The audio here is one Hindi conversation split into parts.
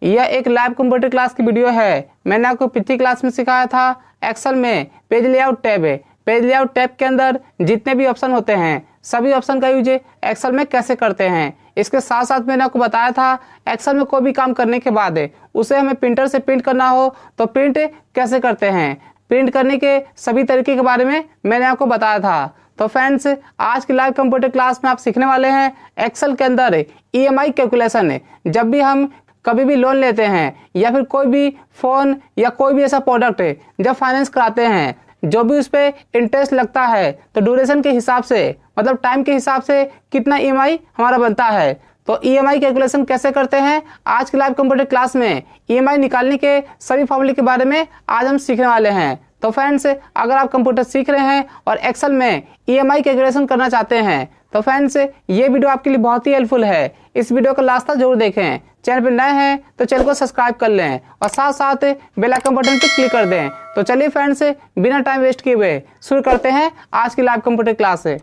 यह एक लाइव कंप्यूटर क्लास की वीडियो है। मैंने आपको पिछली क्लास में सिखाया था एक्सेल में पेज लेआउट टैब है। पेज लेआउट टैब के अंदर जितने भी ऑप्शन होते हैं सभी ऑप्शन का यूज एक्सेल में कैसे करते हैं। इसके साथ साथ मैंने आपको बताया था एक्सेल में कोई भी काम करने के बाद उसे हमें प्रिंटर से प्रिंट करना हो तो प्रिंट कैसे करते हैं। प्रिंट करने के सभी तरीके के बारे में मैंने आपको बताया था। तो फ्रेंड्स, आज की लाइव कंप्यूटर क्लास में आप सीखने वाले हैं एक्सेल के अंदर EMI कैलकुलेशन। जब भी हम कभी भी लोन लेते हैं या फिर कोई भी फ़ोन या कोई भी ऐसा प्रोडक्ट जब फाइनेंस कराते हैं, जो भी उस पर इंटरेस्ट लगता है तो ड्यूरेशन के हिसाब से, मतलब टाइम के हिसाब से कितना EMI हमारा बनता है। तो EMI कैलकुलेशन कैसे करते हैं, आज की लाइव कंप्यूटर क्लास में EMI निकालने के सभी फॉर्मूले के बारे में आज हम सीखने वाले हैं। तो फ्रेंड्स, अगर आप कंप्यूटर सीख रहे हैं और एक्सेल में EMI कैलकुलेशन करना चाहते हैं तो फ्रेंड्स ये वीडियो आपके लिए बहुत ही हेल्पफुल है। इस वीडियो को लास्ट तक जरूर देखें। चैनल पर नए हैं तो चैनल को सब्सक्राइब कर लें और साथ साथ बेल आइकन बटन पर क्लिक कर दें। तो चलिए फ्रेंड्स, बिना टाइम वेस्ट किए हुए शुरू करते हैं आज की लाइव कंप्यूटर क्लास से।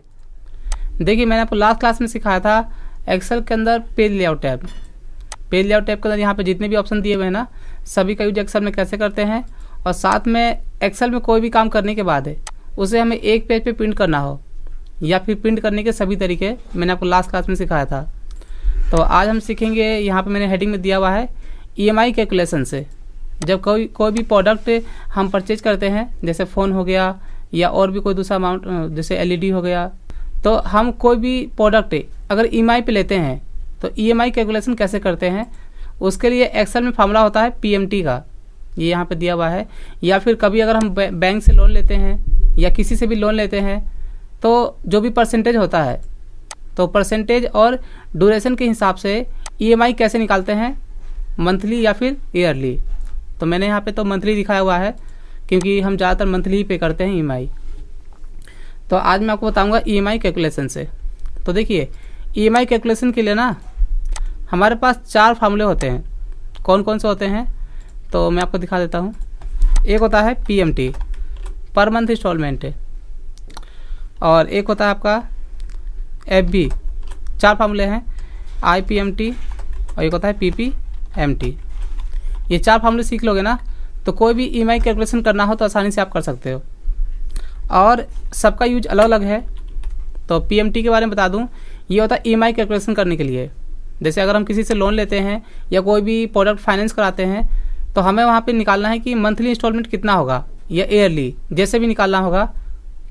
देखिए, मैंने आपको लास्ट क्लास में सिखाया था एक्सेल के अंदर page layout tab. Page layout tab के अंदर यहाँ पे जितने भी ऑप्शन दिए हुए हैं ना, सभी का यूज एक्सेल में कैसे करते हैं। और साथ में एक्सेल में कोई भी काम करने के बाद उसे हमें एक पेज पे प्रिंट करना हो या फिर प्रिंट करने के सभी तरीके मैंने आपको लास्ट क्लास में सिखाया था। तो आज हम सीखेंगे, यहाँ पे मैंने हेडिंग में दिया हुआ है EMI कैलकुलेशन से। जब कोई भी प्रोडक्ट हम परचेज करते हैं, जैसे फ़ोन हो गया या और भी कोई दूसरा अमाउंट जैसे LED हो गया, तो हम कोई भी प्रोडक्ट अगर EMI पे लेते हैं तो EMI कैलकुलेशन कैसे करते हैं, उसके लिए एक्सेल में फार्मूला होता है PMT का, ये यहाँ पे दिया हुआ है। या फिर कभी अगर हम बैंक से लोन लेते हैं या किसी से भी लोन लेते हैं तो जो भी परसेंटेज होता है, तो परसेंटेज और ड्यूरेशन के हिसाब से EMI कैसे निकालते हैं, मंथली या फिर ईयरली। तो मैंने यहाँ पे तो मंथली दिखाया हुआ है क्योंकि हम ज़्यादातर मंथली ही पे करते हैं EMI। तो आज मैं आपको बताऊंगा EMI कैलकुलेशन से। तो देखिए, EMI कैलकुलेशन के लिए ना हमारे पास 4 फार्मूले होते हैं। कौन कौन से होते हैं तो मैं आपको दिखा देता हूँ। एक होता है PMT, पर मंथ इंस्टॉलमेंट, और एक होता है आपका FB। 4 फार्मूले हैं, IPMT, और एक होता है PPMT। ये 4 फार्मूले सीख लोगे ना तो कोई भी EMI कैलकुलेशन करना हो तो आसानी से आप कर सकते हो। और सबका यूज अलग अलग है। तो PMT के बारे में बता दूं, ये होता है EMI कैलकुलेशन करने के लिए। जैसे अगर हम किसी से लोन लेते हैं या कोई भी प्रोडक्ट फाइनेंस कराते हैं तो हमें वहाँ पे निकालना है कि मंथली इंस्टॉलमेंट कितना होगा या ईयरली, जैसे भी निकालना होगा।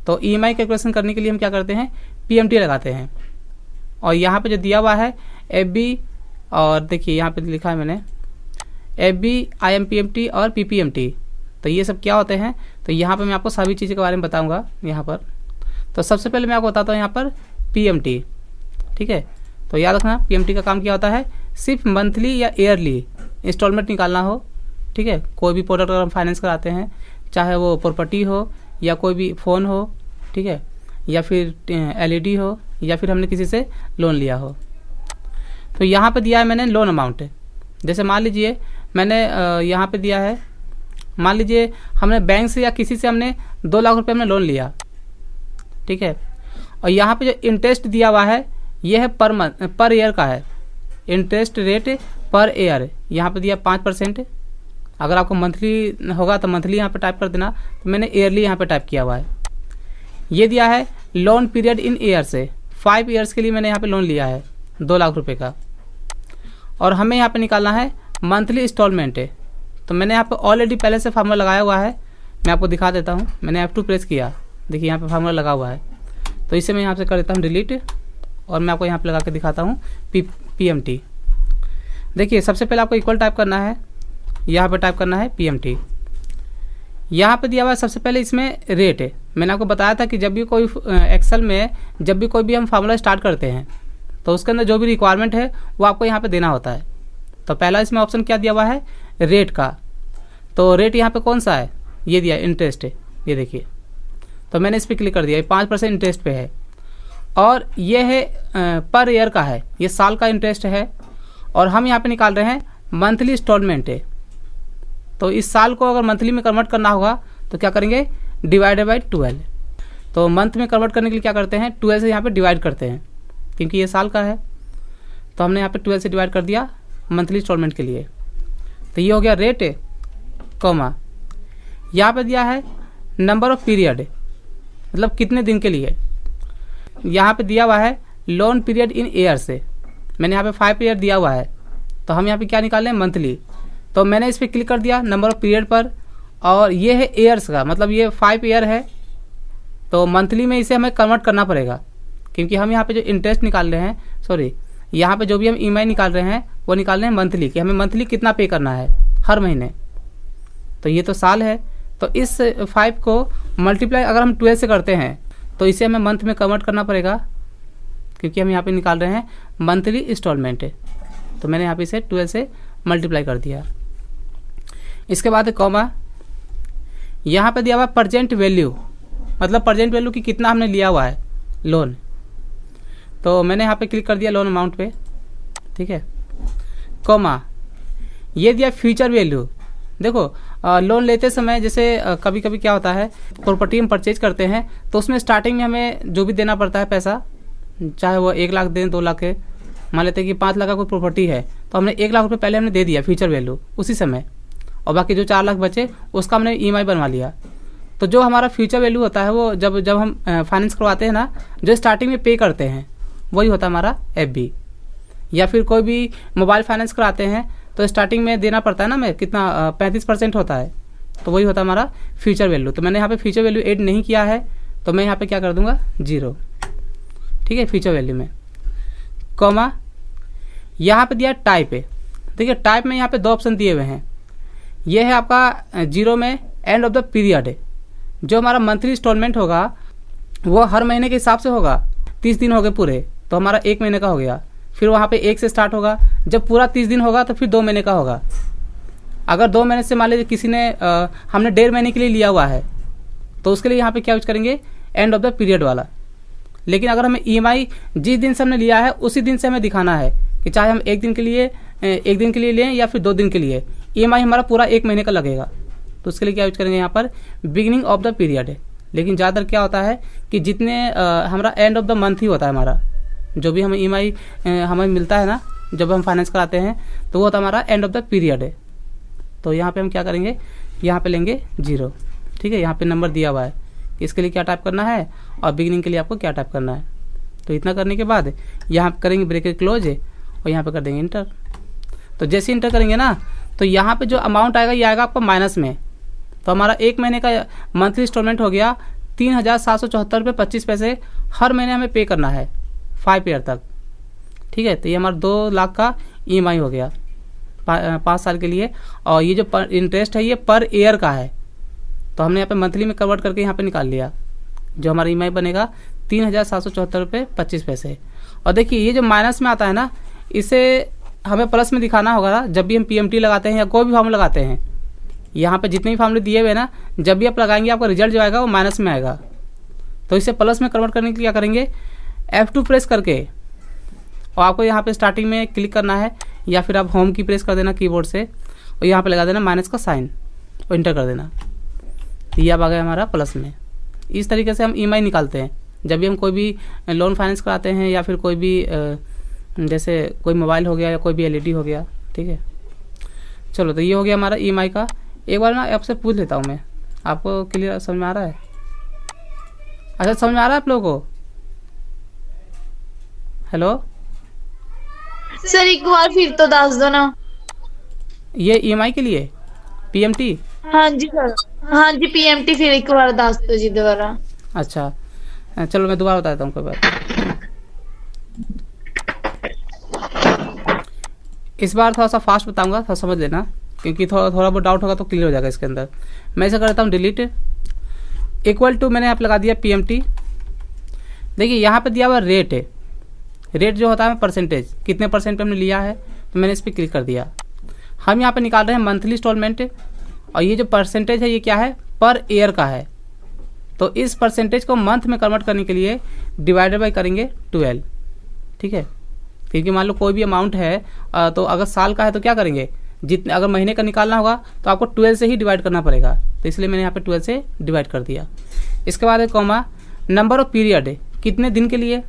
तो EMI कैलकुलेशन करने के लिए हम क्या करते हैं, PMT लगाते हैं। और यहाँ पे जो दिया हुआ है FB, और देखिए यहाँ पे लिखा है मैंने FB, IMPMT और PPMT। तो ये सब क्या होते हैं, तो यहाँ पे मैं आपको सभी चीज़ों के बारे में बताऊंगा यहाँ पर। तो सबसे पहले मैं आपको बताता हूँ यहाँ पर PMT, ठीक है। तो याद रखना, PMT का काम क्या होता है, सिर्फ मंथली या ईयरली इंस्टॉलमेंट निकालना हो, ठीक है। कोई भी प्रोडक्ट अगर हम फाइनेंस कराते हैं, चाहे वो प्रॉपर्टी हो या कोई भी फ़ोन हो, ठीक है, या फिर LED हो, या फिर हमने किसी से लोन लिया हो। तो यहाँ पे दिया है मैंने लोन अमाउंट। जैसे मान लीजिए मैंने यहाँ पे दिया है, मान लीजिए हमने बैंक से या किसी से हमने 2 लाख रुपये हमने लोन लिया, ठीक है। और यहाँ पे जो इंटरेस्ट दिया हुआ है ये है पर ईयर का है। इंटरेस्ट रेट पर ईयर यहाँ पे दिया 5%। अगर आपको मंथली होगा तो मंथली यहाँ पे टाइप कर देना, तो मैंने ईयरली यहाँ पे टाइप किया हुआ है। ये दिया है लोन पीरियड इन ईयर से, 5 ईयर्स के लिए मैंने यहाँ पे लोन लिया है 2 लाख रुपए का। और हमें यहाँ पे निकालना है मंथली इंस्टॉलमेंट है। तो मैंने यहाँ पे ऑलरेडी पहले से फार्मूला लगाया हुआ है, मैं आपको दिखा देता हूँ। मैंने F2 प्रेस किया, देखिए यहाँ पे फार्मूला लगा हुआ है। तो इसे मैं यहाँ से कर देता हूँ डिलीट, और मैं आपको यहाँ पे लगा के दिखाता हूँ PMT। देखिए, सबसे पहले आपको इक्वल टाइप करना है, यहाँ पे टाइप करना है PMT। यहाँ पे दिया हुआ है सबसे पहले इसमें रेट है। मैंने आपको बताया था कि जब भी कोई एक्सेल में जब भी कोई भी हम फार्मूला स्टार्ट करते हैं तो उसके अंदर जो भी रिक्वायरमेंट है वो आपको यहाँ पे देना होता है। तो पहला इसमें ऑप्शन क्या दिया हुआ है, रेट का। तो रेट यहाँ पे कौन सा है, ये दिया इंटरेस्ट है, ये देखिए। तो मैंने इस पर क्लिक कर दिया, 5% इंटरेस्ट पे है। और ये है पर ईयर का है, ये साल का इंटरेस्ट है। और हम यहाँ पे निकाल रहे हैं मंथली इंस्टॉलमेंट है। तो इस साल को अगर मंथली में कन्वर्ट करना होगा तो क्या करेंगे, डिवाइडेड बाई 12। तो मंथ में कन्वर्ट करने के लिए क्या करते हैं, 12 से यहाँ पे डिवाइड करते हैं क्योंकि ये साल का है। तो हमने यहाँ पे 12 से डिवाइड कर दिया मंथली इंस्टॉलमेंट के लिए। तो ये हो गया रेट कॉमा, यहाँ पे दिया है नंबर ऑफ पीरियड, मतलब कितने दिन के लिए। यहाँ पे दिया हुआ है लोन पीरियड इन ईयर से, मैंने यहाँ पे 5 ईयर दिया हुआ है, तो हम यहाँ पे क्या निकाल रहे हैं मंथली। तो मैंने इस पर क्लिक कर दिया नंबर ऑफ पीरियड पर, और ये है ईयर्स का, मतलब ये 5 ईयर है, तो मंथली में इसे हमें कन्वर्ट करना पड़ेगा, क्योंकि हम यहाँ पे जो इंटरेस्ट निकाल रहे हैं, सॉरी यहाँ पे जो भी हम ईएमआई निकाल रहे हैं वो निकाल रहे हैं मंथली, कि हमें मंथली कितना पे करना है हर महीने। तो ये तो साल है, तो इस 5 को मल्टीप्लाई अगर हम 12 से करते हैं तो इसे हमें मंथ में कन्वर्ट करना पड़ेगा, क्योंकि हम यहाँ पे निकाल रहे हैं मंथली इंस्टॉलमेंट। तो मैंने यहाँ पे इसे 12 से मल्टीप्लाई कर दिया। इसके बाद कॉमा, यहाँ पे दिया हुआ प्रेजेंट वैल्यू, मतलब प्रेजेंट वैल्यू की कितना हमने लिया हुआ है लोन। तो मैंने यहाँ पे क्लिक कर दिया लोन अमाउंट पे, ठीक है, कॉमा, ये दिया फ्यूचर वैल्यू। देखो लोन लेते समय जैसे कभी कभी क्या होता है, प्रॉपर्टी हम परचेज करते हैं तो उसमें स्टार्टिंग में हमें जो भी देना पड़ता है पैसा, चाहे वो 1 लाख दें 2 लाख है, मान लेते हैं कि 5 लाख का कोई प्रॉपर्टी है तो हमने 1 लाख रुपये पहले हमने दे दिया फ्यूचर वैल्यू उसी समय, और बाकी जो 4 लाख बचे उसका हमने ईएमआई बनवा लिया। तो जो हमारा फ्यूचर वैल्यू होता है वो जब हम फाइनेंस करवाते हैं ना, जो स्टार्टिंग में पे करते हैं वही होता है हमारा एफबी। या फिर कोई भी मोबाइल फाइनेंस कराते हैं तो स्टार्टिंग में देना पड़ता है ना, मैं कितना 35% होता है, तो वही होता है हमारा फ्यूचर वैल्यू। तो मैंने यहाँ पे फ्यूचर वैल्यू ऐड नहीं किया है, तो मैं यहाँ पे क्या कर दूंगा 0, ठीक है, फ्यूचर वैल्यू में, कॉमा, यहाँ पे दिया टाइप है। देखिए टाइप में यहाँ पे 2 ऑप्शन दिए हुए हैं, ये है आपका 0 में एंड ऑफ द पीरियड है। जो हमारा मंथली इंस्टॉलमेंट होगा वो हर महीने के हिसाब से होगा, 30 दिन हो गए पूरे तो हमारा 1 महीने का हो गया, फिर वहाँ पे 1 से स्टार्ट होगा, जब पूरा 30 दिन होगा तो फिर 2 महीने का होगा। अगर 2 महीने से मान लीजिए किसी ने हमने 1.5 महीने के लिए लिया हुआ है तो उसके लिए यहाँ पे क्या यूज करेंगे, एंड ऑफ द पीरियड वाला। लेकिन अगर हमें ईएमआई जिस दिन से हमने लिया है उसी दिन से हमें दिखाना है, कि चाहे हम 1 दिन के लिए लें या फिर 2 दिन के लिए, ईएमआई हमारा पूरा 1 महीने का लगेगा। तो उसके लिए क्या यूज करेंगे यहाँ पर बिगिनिंग ऑफ द पीरियड है। लेकिन ज़्यादातर क्या होता है कि जितने हमारा एंड ऑफ द मंथ ही होता है, हमारा जो भी हमें ईएमआई हमें मिलता है ना जब हम फाइनेंस कराते हैं तो वो होता है हमारा एंड ऑफ द पीरियड है। तो यहाँ पे हम क्या करेंगे, यहाँ पे लेंगे 0, ठीक है, यहाँ पे नंबर दिया हुआ है कि इसके लिए क्या टाइप करना है और बिगिनिंग के लिए आपको क्या टाइप करना है। तो इतना करने के बाद यहाँ करेंगे ब्रैकेट क्लोज और यहाँ पे कर देंगे इंटर। तो जैसे इंटर करेंगे ना तो यहाँ पे जो अमाउंट आएगा ये आएगा आपका माइनस में। तो हमारा 1 महीने का मंथली इंस्टॉलमेंट हो गया 3,774.25 हर महीने हमें पे करना है 5 ईयर तक, ठीक है। तो ये हमारा 2 लाख का ईएमआई हो गया 5 साल के लिए। और ये जो इंटरेस्ट है ये पर ईयर का है, तो हमने यहाँ पे मंथली में कन्वर्ट करके यहाँ पे निकाल लिया। जो हमारा ईएमआई बनेगा 3,774.25। और देखिए ये जो माइनस में आता है ना, इसे हमें प्लस में दिखाना होगा ना जब भी हम पीएमटी लगाते हैं या कोई भी फॉर्मूला लगाते हैं। यहाँ पे जितने भी फॉर्मूले दिए हुए ना, जब भी आप लगाएंगे आपका रिजल्ट जो आएगा वो माइनस में आएगा। तो इसे प्लस में कन्वर्ट करने के लिए क्या करेंगे, F2 प्रेस करके, और आपको यहाँ पे स्टार्टिंग में क्लिक करना है या फिर आप होम की प्रेस कर देना कीबोर्ड से और यहाँ पे लगा देना माइनस का साइन और इंटर कर देना। ये अब आ गया हमारा प्लस में। इस तरीके से हम ईएमआई निकालते हैं जब भी हम कोई भी लोन फाइनेंस कराते हैं या फिर कोई भी जैसे कोई मोबाइल हो गया या कोई भी एलईडी हो गया, ठीक है। चलो तो ये हो गया हमारा ईएमआई का। एक बार ना आपसे पूछ लेता हूँ मैं, आपको क्लियर समझ में आ रहा है? अच्छा समझ में आ रहा है आप लोगों को? हेलो सर एक बार फिर तो दस दो ना। ये ईएमआई के लिए पीएमटी? हाँ जी सर, हाँ जी पीएमटी फिर एक बार दस दो जी दोबारा। अच्छा चलो मैं दोबारा बता देता हूँ, कोई बात। इस बार थोड़ा सा फास्ट बताऊंगा, थोड़ा समझ लेना, क्योंकि थोड़ा बहुत डाउट होगा तो क्लियर हो जाएगा इसके अंदर। मैं ऐसा करता हूँ डिलीट इक्वल टू, मैंने यहाँ पे लगा दिया पीएमटी। देखिए यहाँ पे दिया हुआ रेट है, रेट जो होता है परसेंटेज, कितने परसेंट पे हमने लिया है, तो मैंने इस पर क्लिक कर दिया। हम यहाँ पे निकाल रहे हैं मंथली इंस्टॉलमेंट, और ये जो परसेंटेज है ये क्या है, पर ईयर का है। तो इस परसेंटेज को मंथ में कन्वर्ट करने के लिए डिवाइडेड बाई करेंगे 12, ठीक है। क्योंकि मान लो कोई भी अमाउंट है तो अगर साल का है तो क्या करेंगे, जितने अगर महीने का निकालना होगा तो आपको 12 से ही डिवाइड करना पड़ेगा। तो इसलिए मैंने यहाँ पे 12 से डिवाइड कर दिया। इसके बाद है कॉमा, नंबर ऑफ पीरियड है, कितने दिन के लिए,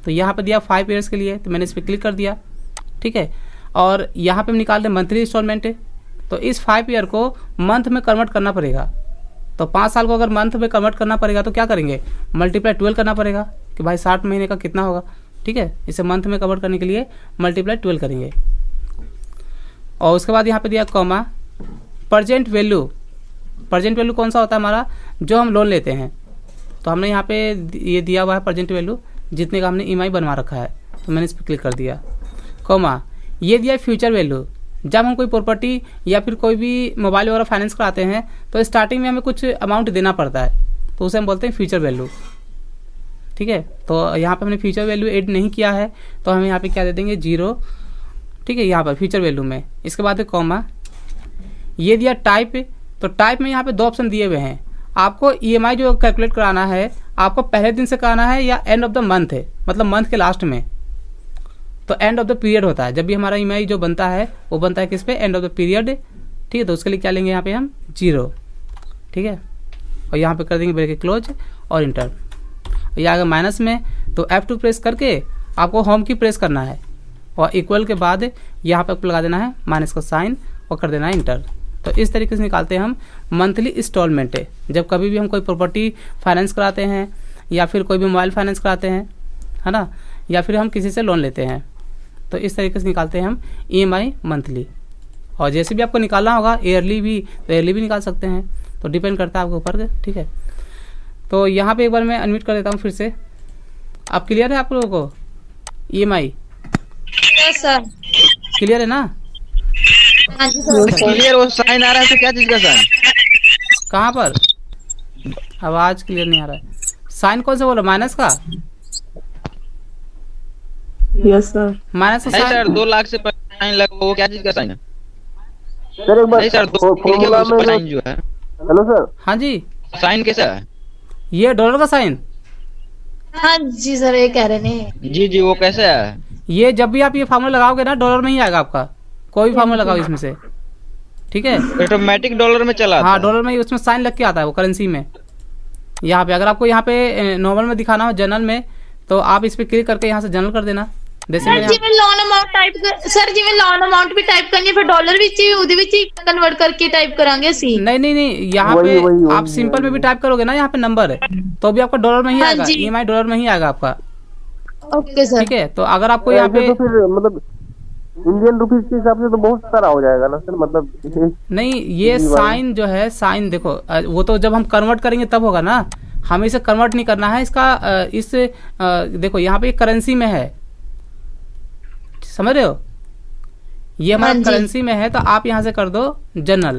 तो यहाँ पे दिया 5 ईयर्स के लिए, तो मैंने इस पर क्लिक कर दिया, ठीक है। और यहाँ पे हम निकाल रहे मंथली इंस्टॉलमेंट है, तो इस 5 ईयर को मंथ में कन्वर्ट करना पड़ेगा। तो 5 साल को अगर मंथ में कन्वर्ट करना पड़ेगा तो क्या करेंगे, मल्टीप्लाई 12 करना पड़ेगा कि भाई 60 महीने का कितना होगा। ठीक है, इसे मंथ में कन्वर्ट करने के लिए मल्टीप्लाई 12 करेंगे। और उसके बाद यहाँ पे दिया comma present value. Present value कौन सा होता है हमारा, जो हम लोन लेते हैं। तो हमने यहाँ पे ये दिया हुआ है प्रेजेंट वैल्यू, जितने का हमने EMI बनवा रखा है, तो मैंने इस पर क्लिक कर दिया। कॉमा ये दिया फ्यूचर वैल्यू। जब हम कोई प्रॉपर्टी या फिर कोई भी मोबाइल वगैरह फाइनेंस कराते हैं तो स्टार्टिंग में हमें कुछ अमाउंट देना पड़ता है, तो उसे हम बोलते हैं फ्यूचर वैल्यू। ठीक है, तो यहाँ पे हमने फ्यूचर वैल्यू ऐड नहीं किया है, तो हम यहाँ पे क्या दे देंगे 0। ठीक है, यहाँ पर फ्यूचर वैल्यू में। इसके बाद कॉमा ये दिया टाइप। तो टाइप में यहाँ पे 2 ऑप्शन दिए हुए हैं। आपको EMI जो कैलकुलेट कराना है, आपको पहले दिन से कराना है या एंड ऑफ द मंथ है, मतलब मंथ के लास्ट में। तो एंड ऑफ द पीरियड होता है, जब भी हमारा EMI जो बनता है वो बनता है किस पे, एंड ऑफ द पीरियड। ठीक है, तो उसके लिए क्या लेंगे यहाँ पे हम 0। ठीक है, और यहाँ पे कर देंगे ब्रैकेट क्लोज और इंटर। या अगर माइनस में तो F2 प्रेस करके आपको होम की प्रेस करना है, और इक्वल के बाद यहाँ पे लगा देना है माइनस का साइन और कर देना है इंटर। तो इस तरीके से निकालते हैं हम मंथली इंस्टॉलमेंट है। जब कभी भी हम कोई प्रॉपर्टी फाइनेंस कराते हैं या फिर कोई भी मोबाइल फाइनेंस कराते हैं, है ना, या फिर हम किसी से लोन लेते हैं, तो इस तरीके से निकालते हैं हम EMI मंथली। और जैसे भी आपको निकालना होगा ईयरली भी, तो ईयरली भी निकाल सकते हैं, तो डिपेंड करता है आपके ऊपर। ठीक है, तो यहाँ पे एक बार मैं अनम्यूट कर देता हूँ फिर से। आप क्लियर है आप लोगों को EMI? Yes sir. क्लियर है ना? हाँ जी सर। क्लियर। वो साइन आ रहा है तो क्या चीज का साइन? कहाँ पर? आवाज क्लियर नहीं आ रहा है। साइन कौन सा बोला, माइनस का? Yes sir. माइनस का नहीं साइन? सर, 2 लाख से पहले साइन लगा, वो क्या चीज का साइन है? सर एक बार नहीं सर, फॉर्मूला में साइन जो है, हेलो सर, हाँ जी, साइन कैसा है? ये डॉलर का साइन। हाँ जी सर, ये कह रहे ने। जी जी, वो कैसे है? ये जब भी आप ये फार्मूला लगाओगे ना, डॉलर में ही आएगा आपका। कोई भी फार्मूला लगाओ इसमें से। ठीक है, ऑटोमेटिक डॉलर में चला आता हाँ है। डॉलर में ही उसमें साइन लग के आता है वो करेंसी में। यहाँ पे अगर आपको यहाँ पे नॉर्मल में दिखाना हो जनरल में, तो आप इस पे क्लिक करके यहाँ से जनरल कर देना। जैसे सर मैंने जिਵੇਂ लोन अमाउंट टाइप कर, सर जिਵੇਂ लोन अमाउंट भी टाइप करनी है फिर डॉलर ਵਿੱਚ ਹੀ ਉਹਦੇ ਵਿੱਚ ਹੀ कन्वर्ट करके टाइप करांगे ਅਸੀਂ। नहीं, यहाँ पे आप सिंपल में भी टाइप करोगे ना यहाँ पे नंबर, तो भी आपका डॉलर में ही हाँ आएगा, जी। EMI डॉलर में ही आएगा आपका। Okay sir. ठीक है, तो अगर आपको यहाँ पे तो फिर मतलब इंडियन रुपीज के हिसाब से तो बहुत सारा हो जाएगा ना सर, मतलब नहीं, ये साइन जो है, साइन देखो वो तो जब हम कन्वर्ट करेंगे तब होगा ना, हमें इसे कन्वर्ट नहीं करना है। इसका देखो यहाँ पे करेंसी में है, समझ रहे हो, ये हमारा हाँ जी। करेंसी में है, तो आप यहाँ से कर दो जनरल,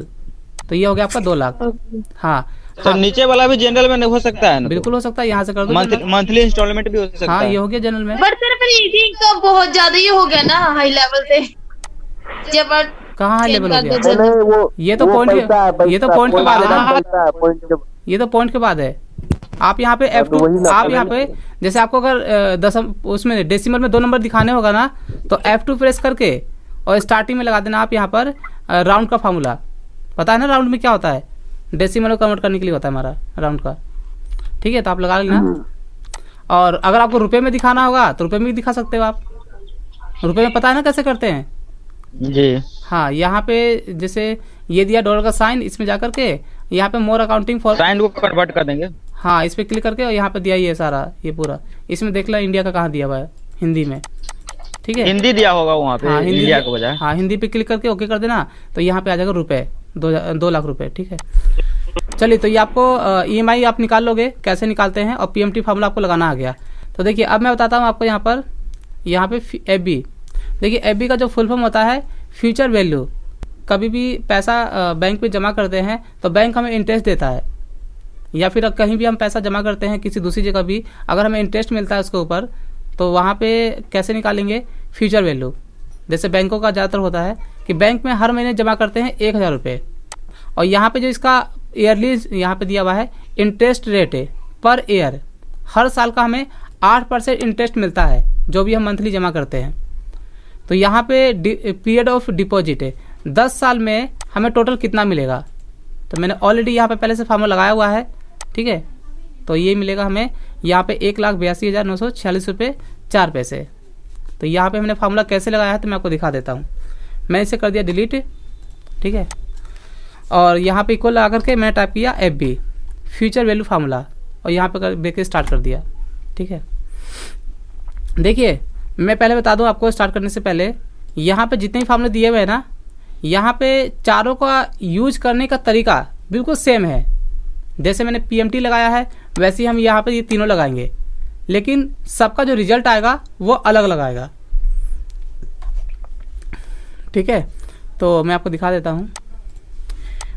तो ये हो गया आपका 2 लाख। ओके। हाँ सर नीचे वाला भी जनरल में हो सकता है ना? बिल्कुल हो सकता है, यहाँ से कर दो general। मंथली इंस्टॉलमेंट भी हो सकता हाँ है। ये हो गया जनरल में। बट सर फिर ये का बहुत ज्यादा ही हो गया ना हाई लेवल पे। जब कहाँ हाई लेवल हो गया? नहीं वो ये तो वो पॉइंट पैसा है, ये तो पैसा, पॉइंट के बाद है ना, पैसा है, पॉइंट के ये तो पॉइंट के बाद है। आप यहाँ पे तो वही F2, ना, आप यहाँ पे जैसे आपको अगर दशम उसमें डेसिमल में 2 नंबर दिखाने होगा ना, तो F2 प्रेस करके और स्टार्टिंग में लगा देना आप यहाँ पर राउंड का फार्मूला। पता है ना राउंड में क्या होता है, डेसिमल को कन्वर्ट करने के लिए होता है हमारा राउंड का। ठीक है, तो आप लगा लेना। और अगर आपको रुपए में दिखाना होगा तो रुपए में भी दिखा सकते हो आप। रुपए में पता है ना कैसे करते हैं? जी हाँ, यहाँ पे जैसे ये दिया डॉलर का साइन, इसमें जाकर के यहाँ पे मोर अकाउंटिंग फॉर, साइन को कन्वर्ट कर देंगे। हाँ इस पे क्लिक करके और यहाँ पे दिया ये सारा, ये पूरा इसमें देख लो इंडिया का कहाँ दिया हुआ है, हिंदी में। ठीक है, हिंदी दिया होगा वहाँ पे, हाँ इंडिया के बजाय। हाँ हिंदी पे क्लिक करके ओके कर देना, तो यहाँ पे आ जाएगा रुपए 2 लाख रुपए। ठीक है, चलिए, तो ये आपको EMI आप निकाल लोगे, कैसे निकालते हैं, और PMT फार्मूला आपको लगाना आ गया। तो देखिए अब मैं बताता हूँ आपको यहाँ पे FB। देखिए FB का जो फुल फॉर्म होता है फ्यूचर वैल्यू। कभी भी पैसा बैंक में जमा करते हैं तो बैंक हमें इंटरेस्ट देता है, या फिर कहीं भी हम पैसा जमा करते हैं किसी दूसरी जगह भी, अगर हमें इंटरेस्ट मिलता है उसके ऊपर, तो वहाँ पे कैसे निकालेंगे फ्यूचर वैल्यू। जैसे बैंकों का ज़्यादातर होता है कि बैंक में हर महीने जमा करते हैं 1000 रुपये, और यहाँ पे जो इसका ईयरली यहाँ पे दिया हुआ है इंटरेस्ट रेट है पर ईयर, हर साल का हमें 8% इंटरेस्ट मिलता है जो भी हम मंथली जमा करते हैं। तो यहाँ पे पीरियड ऑफ डिपॉजिट है, 10 साल में हमें टोटल कितना मिलेगा, तो मैंने ऑलरेडी यहाँ पे पहले से फार्मूला लगाया हुआ है। ठीक है, तो ये मिलेगा हमें यहाँ पे 1,82,946 रुपये 4 पैसे। तो यहाँ पे हमने फार्मूला कैसे लगाया है तो मैं आपको दिखा देता हूँ। मैं इसे कर दिया डिलीट। ठीक है, और यहाँ पे इक्वल लगा करके मैंने टाइप किया FB फ्यूचर वैल्यू फार्मूला और यहाँ पे ब्रेकेट स्टार्ट कर दिया। ठीक है, देखिए मैं पहले बता दूं आपको स्टार्ट करने से पहले, यहाँ पे जितने भी फार्मूले दिए हुए हैं ना, यहाँ पे चारों का यूज करने का तरीका बिल्कुल सेम है। जैसे मैंने PMT लगाया है वैसे ही हम यहाँ पे ये तीनों लगाएंगे, लेकिन सबका जो रिजल्ट आएगा वो अलग अलग आएगा। ठीक है, तो मैं आपको दिखा देता हूँ।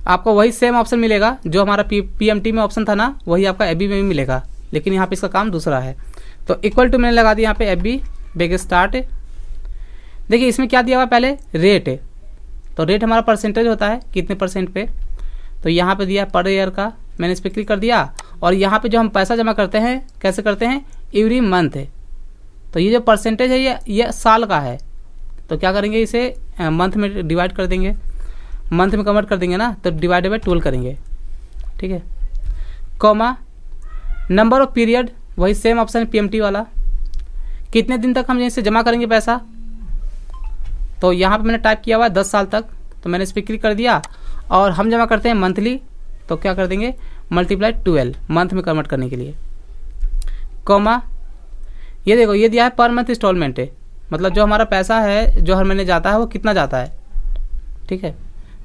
आपको वही सेम ऑप्शन मिलेगा जो हमारा PMT में ऑप्शन था ना, वही आपका FB में भी मिलेगा, लेकिन यहाँ पे इसका काम दूसरा है। तो इक्वल टू मैंने लगा दिया यहाँ पे FB ब्रेकेट स्टार्ट। देखिए इसमें क्या दिया हुआ पहले रेट है, तो रेट हमारा परसेंटेज होता है कितने परसेंट पे, तो यहाँ पे दिया पर ईयर का, मैंने इस पर क्लिक कर दिया। और यहाँ पे जो हम पैसा जमा करते हैं कैसे करते हैं, एवरी मंथ है। तो ये जो परसेंटेज है ये साल का है, तो क्या करेंगे इसे मंथ में डिवाइड कर देंगे, मंथ में कन्वर्ट कर देंगे ना, तो डिवाइडेड बाय 12 करेंगे। ठीक है, कॉमा नंबर ऑफ पीरियड, वही सेम ऑप्शन है PMT वाला, कितने दिन तक हम इससे जमा करेंगे पैसा, तो यहाँ पे मैंने टाइप किया हुआ है 10 साल तक, तो मैंने इस पर क्लिक कर दिया। और हम जमा करते हैं मंथली, तो क्या कर देंगे मल्टीप्लाई 12 मंथ में कन्वर्ट करने के लिए, कॉमा ये देखो ये दिया है पर मंथ इंस्टॉलमेंट है, मतलब जो हमारा पैसा है जो हर महीने जाता है वो कितना जाता है। ठीक है,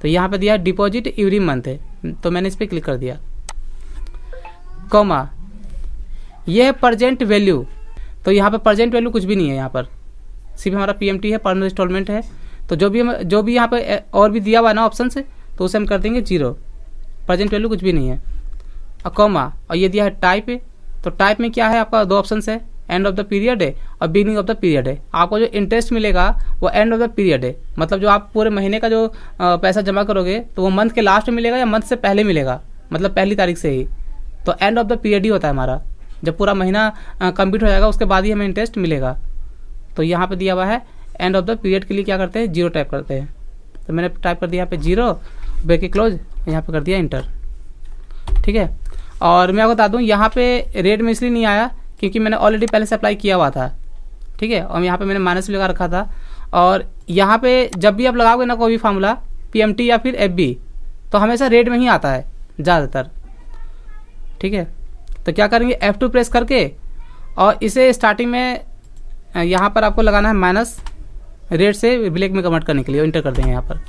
तो यहाँ पे दिया है डिपॉजिट एवरी मंथ है, तो मैंने इस पर क्लिक कर दिया, कॉमा ये है प्रेजेंट वैल्यू, तो यहाँ पे प्रेजेंट वैल्यू कुछ भी नहीं है, यहाँ पर सिर्फ हमारा PMT है, पर मंथ इंस्टॉलमेंट है। तो जो भी यहाँ पे और भी दिया हुआ है ना ऑप्शन से, तो उसे हम कर देंगे 0, प्रेजेंट वैल्यू कुछ भी नहीं है, और कॉमा और ये दिया है टाइप है, तो टाइप में क्या है आपका 2 ऑप्शन है, एंड ऑफ द पीरियड है और बिगिनिंग ऑफ द पीरियड है। आपको जो इंटरेस्ट मिलेगा वो एंड ऑफ द पीरियड है, मतलब जो आप पूरे महीने का जो पैसा जमा करोगे तो वो मंथ के लास्ट में मिलेगा या मंथ से पहले मिलेगा, मतलब पहली तारीख से ही। तो एंड ऑफ द पीरियड ही होता है हमारा, जब पूरा महीना कंप्लीट हो जाएगा उसके बाद ही हमें इंटरेस्ट मिलेगा। तो यहाँ पे दिया हुआ है एंड ऑफ द पीरियड के लिए क्या करते हैं 0 टाइप करते हैं, तो मैंने टाइप कर दिया यहाँ पे 0 ब्रेकेट क्लोज, यहाँ पे कर दिया इंटर। ठीक है, और मैं आपको बता दूँ यहाँ पे रेट में इसलिए नहीं आया क्योंकि मैंने ऑलरेडी पहले से अप्लाई किया हुआ था। ठीक है, और यहाँ पे मैंने माइनस भी लगा रखा था। और यहाँ पे जब भी आप लगाओगे ना कोई भी फार्मूला PMT या फिर FB, तो हमेशा रेट में ही आता है ज़्यादातर। ठीक है, तो क्या करेंगे F2 प्रेस करके और इसे स्टार्टिंग में यहाँ पर आपको लगाना है माइनस, रेट से ब्लैक में कन्वर्ट करने के लिए इंटर कर देंगे यहाँ पर।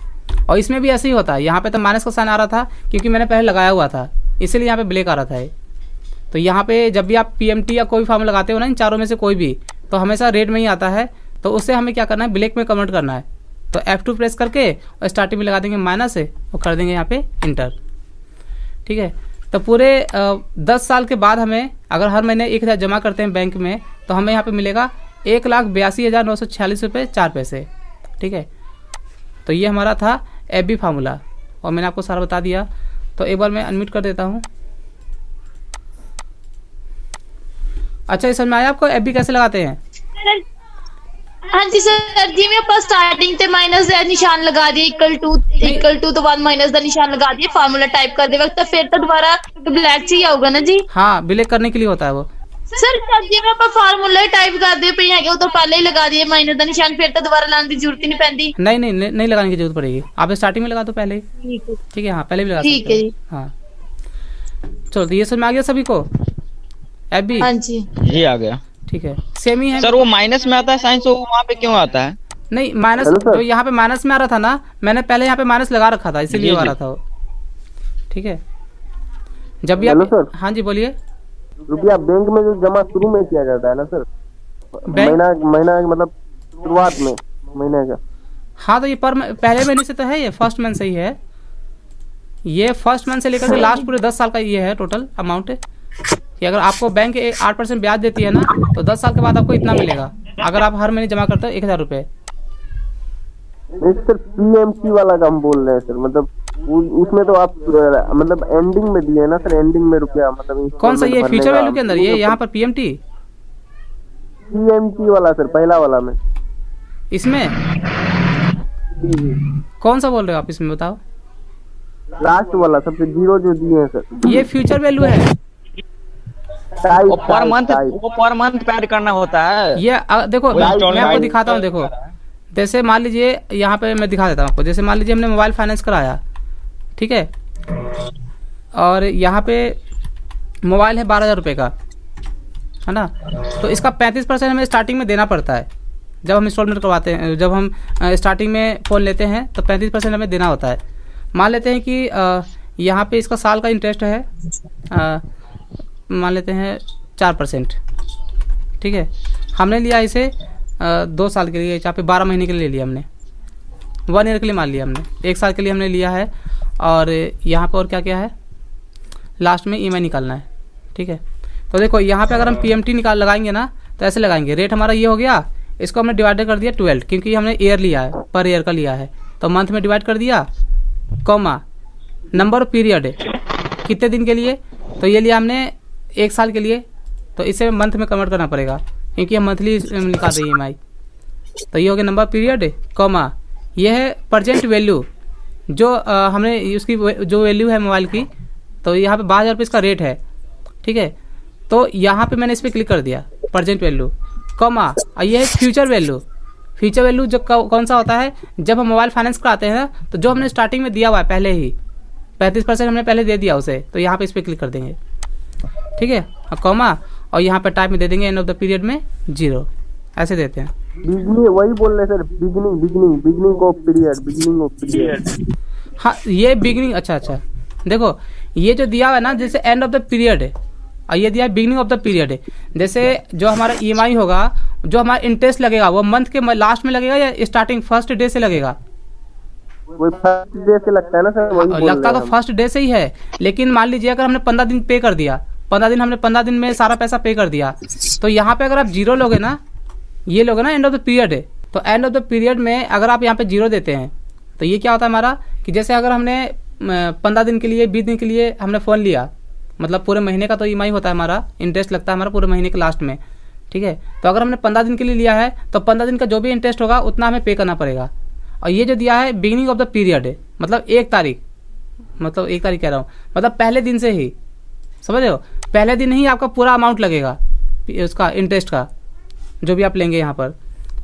और इसमें भी ऐसे ही होता है, यहाँ पे तो माइनस का साइन आ रहा था क्योंकि मैंने पहले लगाया हुआ था, इसीलिए यहाँ पे ब्लैक आ रहा था। तो यहाँ पे जब भी आप PMT या कोई फार्मूला लगाते हो ना इन चारों में से कोई भी, तो हमेशा रेट में ही आता है, तो उससे हमें क्या करना है ब्लैक में कन्वर्ट करना है। तो F2 प्रेस करके और स्टार्टिंग में लगा देंगे माइनस है और कर देंगे यहाँ पे इंटर। ठीक है, तो पूरे 10 साल के बाद हमें अगर हर महीने 1000 जमा करते हैं बैंक में, तो हमें यहाँ पे मिलेगा 1,82,946 रुपये 4 पैसे। ठीक है, तो ये हमारा था FB फार्मूला और मैंने आपको सारा बता दिया। तो एक बार मैं अनम्यूट कर देता हूँ। अच्छा, इस समझ में आया आपको FB कैसे लगाते हैं? हाँ जी सर, जिवें ਆਪਾਂ ਸਟਾਰਟਿੰਗ ਤੇ ਮਾਈਨਸ ਦਾ ਨਿਸ਼ਾਨ ਲਗਾ ਦਈਏ ਇਕੁਅਲ ਟੂ ਤੋਂ ਬਾਅਦ ਮਾਈਨਸ ਦਾ ਨਿਸ਼ਾਨ ਲਗਾ ਦਈਏ ਫਾਰਮੂਲਾ टाइप करते वक्त, तो फिर तो दोबारा ब्लैक से ही आऊगा ना जी? हाँ, ब्लैक करने के लिए होता है वो सर। जिवें ਆਪਾਂ ਫਾਰਮੂਲਾ टाइप करते पे है ਉਹ ਤੋਂ ਪਹਿਲੇ ही लगा दिए माइनस ਦਾ ਨਿਸ਼ਾਨ, फिर तो दोबारा लाने की जरूरत ही नहीं पैंदी। नहीं लगाने की जरूरत पड़ेगी, आप स्टार्टिंग में लगा दो पहले ही। ठीक है, हाँ पहले भी लगा ठीक है जी। हाँ चलो, तो ये समझ में आ गया सभी को FB? हाँ जी जी आ गया। ठीक है, सेम ही है सर वो माइनस में आता है साइंस, वो वहाँ पे क्यों आता है? नहीं माइनस, जो यहाँ पे माइनस में आ रहा था ना, मैंने पहले यहाँ पे माइनस लगा रखा था इसीलिए आ रहा था वो। ठीक है, जब भी आप, हाँ जी बोलिए। रुपया बैंक में जो जमा शुरू में किया जाता है ना सर, महीना मतलब शुरुआत में महीने का। हाँ, तो ये पहले महीने से तो है, ये फर्स्ट मंथ से ही है, ये फर्स्ट मंथ से लेकर के लास्ट पूरे 10 साल का ये है टोटल अमाउंट है कि अगर आपको बैंक 8% ब्याज देती है ना, तो 10 साल के बाद आपको इतना मिलेगा अगर आप हर महीने जमा करते हो 1000 रुपये। सर PMT वाला का हम बोल रहे हैं सर, मतलब उसमें तो आप मतलब एंडिंग में दिए ना सर, एंडिंग में रुपया मतलब कौन सा, ये फ्यूचर वैल्यू के अंदर ये यहाँ पर PMT वाला सर, पहला वाला में इसमें कौन सा बोल रहे हो आप, इसमें बताओ। लास्ट वाला सबसे 0 जो दिए हैं सर, ये फ्यूचर वैल्यू है, वो पर मंथ पैड करना होता है। ये देखो मैं आपको दिखाता हूँ। देखो जैसे मान लीजिए यहाँ पे मैं दिखा देता हूँ आपको, जैसे मान लीजिए हमने मोबाइल फाइनेंस कराया, ठीक है। और यहाँ पे मोबाइल है 12,000 रुपये का, है ना। तो इसका 35% हमें स्टार्टिंग में देना पड़ता है जब हम इंस्टॉलमेंट करवाते हैं। जब हम स्टार्टिंग में फ़ोन लेते हैं तो 35% हमें देना होता है। मान लेते हैं कि यहाँ पे इसका साल का इंटरेस्ट है, मान लेते हैं 4%, ठीक है। हमने लिया इसे 2 साल के लिए, यहाँ पे 12 महीने के लिए लिया हमने, 1 ईयर के लिए मान लिया हमने, 1 साल के लिए हमने लिया है। और यहाँ पर और क्या क्या है, लास्ट में EMI निकालना है, ठीक है। तो देखो यहाँ पे अगर हम PMT लगाएंगे ना तो ऐसे लगाएंगे। रेट हमारा ये हो गया, इसको हमने डिवाइड कर दिया 12, क्योंकि हमने ईयर लिया है, पर ईयर का लिया है, तो मंथ में डिवाइड कर दिया, कॉमा नंबर ऑफ पीरियड कितने दिन के लिए, तो ये लिया हमने 1 साल के लिए, तो इसे मंथ में कन्वर्ट करना पड़ेगा क्योंकि हम मंथली निकाल रहे हैं EMI। तो ये हो गया नंबर पीरियड, कॉमा ये है प्रेजेंट वैल्यू, जो हमने उसकी जो वैल्यू है मोबाइल की, तो यहाँ पे 12,000 रुपये इसका रेट है, ठीक है। तो यहाँ पे मैंने इस पर क्लिक कर दिया, प्रेजेंट वैल्यू, कॉमा ये है फ्यूचर वैल्यू। फ्यूचर वैल्यू जो कौन सा होता है, जब हम मोबाइल फाइनेंस कराते हैं ना, तो जो हमने स्टार्टिंग में दिया हुआ है पहले ही 35% हमने पहले दे दिया उसे, तो यहाँ पे इस पर क्लिक कर देंगे, ठीक है, कॉमा और यहाँ पे टाइप में दे देंगे एंड ऑफ द पीरियड में 0, ऐसे देते हैं। बिगनिंग वही बोल रहे सर, बिगनिंग ऑफ पीरियड। हाँ ये बिगनिंग, अच्छा देखो ये जो दिया हुआ है ना, जैसे एंड ऑफ द पीरियड है और ये दिया है बिगनिंग ऑफ द पीरियड है। जैसे जो हमारा EMI होगा, जो हमारा इंटरेस्ट लगेगा वो मंथ के लास्ट में लगेगा या स्टार्टिंग फर्स्ट डे से लगेगा? वो फर्स्ट डे से लगता है ना सर, वही लगता तो फर्स्ट डे से ही है, लेकिन मान लीजिए अगर हमने 15 दिन पे कर दिया, 15 दिन में सारा पैसा पे कर दिया, तो यहाँ पे अगर आप 0 लोगे ना, ये लोगे ना एंड ऑफ द पीरियड है, तो एंड ऑफ द पीरियड में अगर आप यहाँ पे 0 देते हैं तो ये क्या होता है हमारा, कि जैसे अगर हमने 15 दिन के लिए 20 दिन के लिए हमने फ़ोन लिया, मतलब पूरे महीने का तो EMI होता है हमारा, इंटरेस्ट लगता है हमारा पूरे महीने के लास्ट में, ठीक है। तो अगर हमने 15 दिन के लिए लिया है तो 15 दिन का जो भी इंटरेस्ट होगा उतना हमें पे करना पड़ेगा। और ये जो दिया है बिगिनिंग ऑफ द पीरियड है, मतलब 1 तारीख, मतलब 1 तारीख कह रहा हूँ, मतलब पहले दिन से ही, समझ रहे हो, पहले दिन ही आपका पूरा अमाउंट लगेगा उसका इंटरेस्ट का, जो भी आप लेंगे यहाँ पर,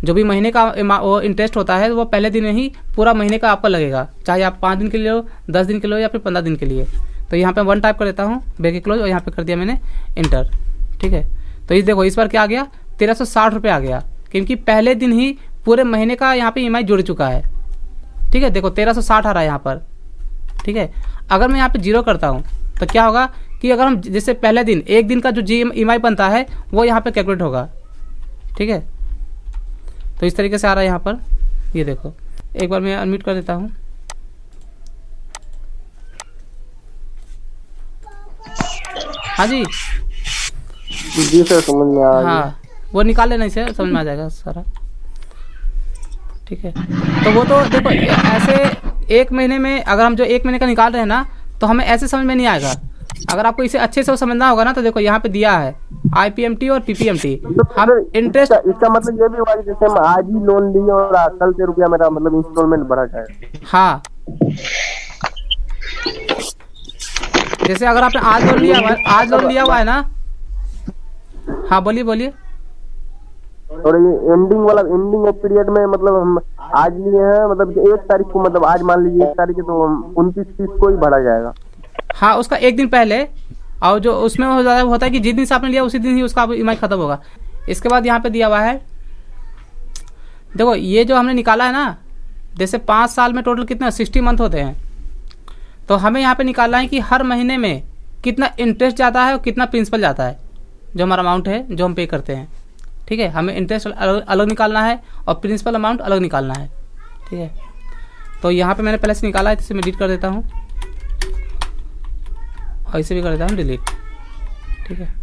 जो भी महीने का वो इंटरेस्ट होता है वो पहले दिन में ही पूरा महीने का आपका लगेगा, चाहे आप 5 दिन के लिए लो, 10 दिन के लिए या फिर 15 दिन के लिए। तो यहाँ पे 1 टाइप कर देता हूँ, ब्रैकेट क्लोज, और यहाँ पे कर दिया मैंने इंटर, ठीक है। तो इस देखो इस बार क्या आ गया, 1360 रुपये आ गया, क्योंकि पहले दिन ही पूरे महीने का यहाँ पे EMI जुड़ चुका है, ठीक है। देखो 1360 आ रहा है यहाँ पर, ठीक है। अगर मैं यहाँ पे 0 करता हूँ तो क्या होगा कि अगर हम जैसे पहले दिन 1 दिन का जो EMI बनता है वो यहाँ पे कैलकुलेट होगा, ठीक है। तो इस तरीके से आ रहा है यहाँ पर, ये देखो एक बार मैं अनम्यूट कर देता हूँ। हाँ जी सर समझ में आ गया। हाँ वो निकाल लेना, इसे समझ में आ जाएगा सारा, ठीक है। तो वो तो देखो ऐसे 1 महीने में अगर हम जो 1 महीने का निकाल रहे हैं ना, तो हमें ऐसे समझ में नहीं आएगा। अगर आपको इसे अच्छे से समझना होगा ना, तो देखो यहाँ पे दिया है IPMT और PPMT। हम इंटरेस्ट, इसका मतलब ये भी हुआ कि जैसे हम आज ही लोन लिए और कल से रुपया मेरा मतलब इंस्टॉलमेंट भरा जाए। हाँ जैसे अगर आपने आज लोन लिया हुआ है ना, हाँ बोलिए। और ये एंडिंग ऑफ पीरियड में मतलब हम आज लिए हैं, मतलब 1 तारीख को, मतलब आज मान लीजिए 1 तारीख है तो 29-30 को ही भरा जाएगा। हाँ उसका 1 दिन पहले, और जो उसमें होता है कि जिस दिन से आपने लिया उसी दिन ही उसका EMI खत्म होगा। इसके बाद यहाँ पे दिया हुआ है, देखो ये जो हमने निकाला है ना, जैसे 5 साल में टोटल कितना 60 मंथ होते हैं, तो हमें यहाँ पे निकालना है कि हर महीने में कितना इंटरेस्ट जाता है और कितना प्रिंसिपल जाता है, जो हमारा अमाउंट है जो हम पे करते हैं, ठीक है। हमें इंटरेस्ट अलग निकालना है और प्रिंसिपल अमाउंट अलग निकालना है, ठीक है। तो यहाँ पे मैंने पहले से निकाला है, इसे मैं डिलीट कर देता हूँ और इसे भी कर देता हूँ डिलीट, ठीक है।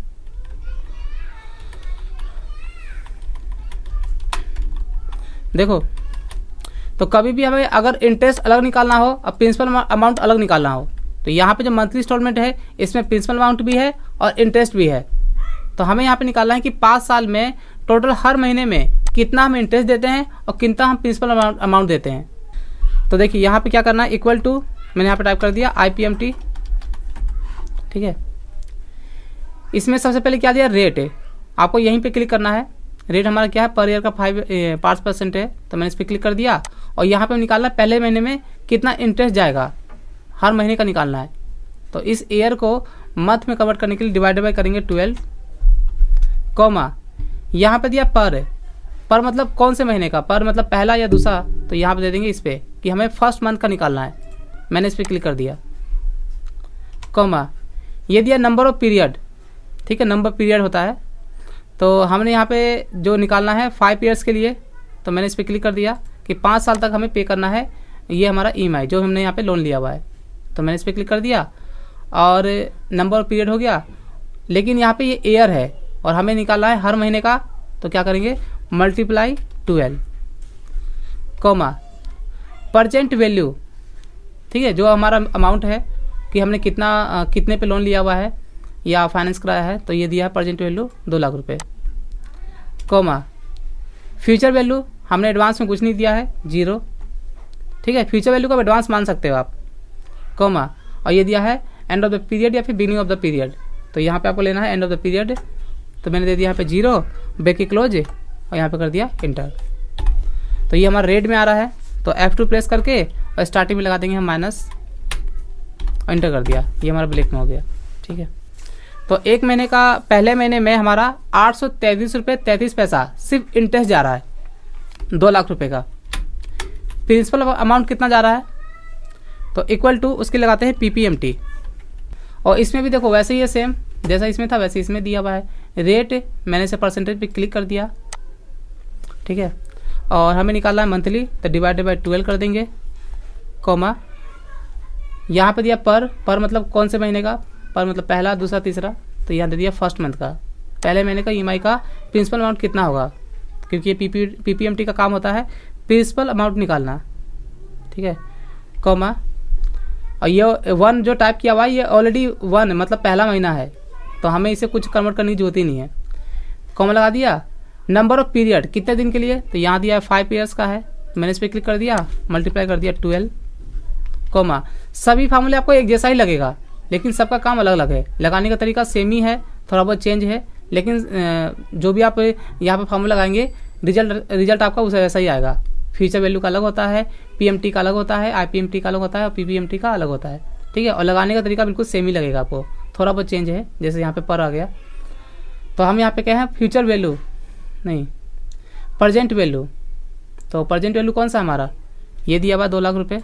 देखो तो कभी भी हमें अगर इंटरेस्ट अलग निकालना हो और प्रिंसिपल अमाउंट अलग निकालना हो, तो यहाँ पे जो मंथली इंस्टॉलमेंट है इसमें प्रिंसिपल अमाउंट भी है और इंटरेस्ट भी है। तो हमें यहाँ पे निकालना है कि 5 साल में टोटल हर महीने में कितना हम इंटरेस्ट देते हैं और कितना हम प्रिंसिपल अमाउंट देते हैं। तो देखिए यहाँ पे क्या करना है, इक्वल टू, मैंने यहाँ पे टाइप कर दिया IPMT, ठीक है। इसमें सबसे पहले क्या दिया, रेट है, आपको यहीं पे क्लिक करना है। रेट हमारा क्या है, पर ईयर का 5% है, तो मैंने इस पर क्लिक कर दिया। और यहाँ पे निकालना है पहले महीने में कितना इंटरेस्ट जाएगा, हर महीने का निकालना है। तो इस ईयर को मंथ में कन्वर्ट करने के लिए डिवाइडेड बाय करेंगे 12, कॉमा यहाँ पे दिया पर मतलब कौन से महीने का, पर मतलब पहला या दूसरा, तो यहाँ पे दे देंगे इस पे कि हमें फर्स्ट मंथ का निकालना है। मैंने इस पर क्लिक कर दिया, कॉमा ये दिया नंबर ऑफ पीरियड, ठीक है, नंबर पीरियड होता है। तो हमने यहाँ पे जो निकालना है 5 ईयर्स के लिए, तो मैंने इस पर क्लिक कर दिया कि 5 साल तक हमें पे करना है ये हमारा EMI जो हमने यहाँ पे लोन लिया हुआ है। तो मैंने इस पर क्लिक कर दिया और नंबर ऑफ पीरियड हो गया। लेकिन यहाँ पे ये ईयर है और हमें निकालना है हर महीने का, तो क्या करेंगे मल्टीप्लाई 12, कॉमा परसेंट वैल्यू, ठीक है, जो हमारा अमाउंट है कि हमने कितने पे लोन लिया हुआ है या फाइनेंस कराया है, तो ये दिया है परसेंट वैल्यू 2 लाख रुपए, कॉमा फ्यूचर वैल्यू हमने एडवांस में कुछ नहीं दिया है 0, ठीक है, फ्यूचर वैल्यू को एडवांस मान सकते हो आप, कॉमा और ये दिया है एंड ऑफ द पीरियड या फिर बिगिनिंग ऑफ द पीरियड। तो यहाँ पे आपको लेना है एंड ऑफ द पीरियड, तो मैंने दे दिया यहाँ पे 0 ब्रैकेट क्लोज और यहाँ पे कर दिया इंटर। तो ये हमारा रेट में आ रहा है, तो F2 प्रेस करके और स्टार्टिंग में लगा देंगे हम माइनस और इंटर कर दिया, ये हमारा ब्लैक में हो गया, ठीक है। तो एक महीने का पहले महीने में हमारा 833 रुपये 33 पैसा सिर्फ इंटरेस्ट जा रहा है 2 लाख रुपए का। प्रिंसिपल अमाउंट कितना जा रहा है, तो इक्वल टू उसके लगाते हैं PPMT। और इसमें भी देखो वैसे ही है, सेम जैसा इसमें था वैसे इसमें दिया हुआ है। रेट मैंने इसे परसेंटेज पे क्लिक कर दिया, ठीक है, और हमें निकालना है मंथली, तो डिवाइडेड बाय 12 कर देंगे, कॉमा यहाँ पे दिया पर मतलब कौन से महीने का, पर मतलब पहला दूसरा तीसरा, तो यहाँ दे दिया फर्स्ट मंथ का, पहले महीने का EMI का प्रिंसिपल अमाउंट कितना होगा, क्योंकि ये PPMT का काम होता है प्रिंसिपल अमाउंट निकालना, ठीक है, कॉमा और ये 1 जो टाइप किया हुआ है ये ऑलरेडी 1 मतलब पहला महीना है, तो हमें इसे कुछ कन्वर्ट करने की जरूरत ही नहीं है, कॉमा लगा दिया। नंबर ऑफ पीरियड कितने दिन के लिए, तो यहाँ दिया है 5 ईयर्स का है, मैंने इस पर क्लिक कर दिया, मल्टीप्लाई कर दिया 12, कॉमा सभी फार्मूले आपको एक जैसा ही लगेगा लेकिन सबका काम अलग अलग है, लगाने का तरीका सेम ही है, थोड़ा बहुत चेंज है, लेकिन जो भी आप यहाँ पे फार्मूला लगाएंगे रिजल्ट आपका उस वैसा ही आएगा। फ्यूचर वैल्यू का अलग होता है, PMT का अलग होता है, IPMT का अलग होता है और PPMT का अलग होता है, ठीक है, और लगाने का तरीका बिल्कुल सेम ही लगेगा आपको, थोड़ा बहुत चेंज है, जैसे यहाँ पे पर आ गया। तो हम यहाँ पे क्या है फ्यूचर वैल्यू नहीं प्रजेंट वैल्यू, तो प्रजेंट वैल्यू कौन सा हमारा ये दिया हुआ 2 लाख रुपए,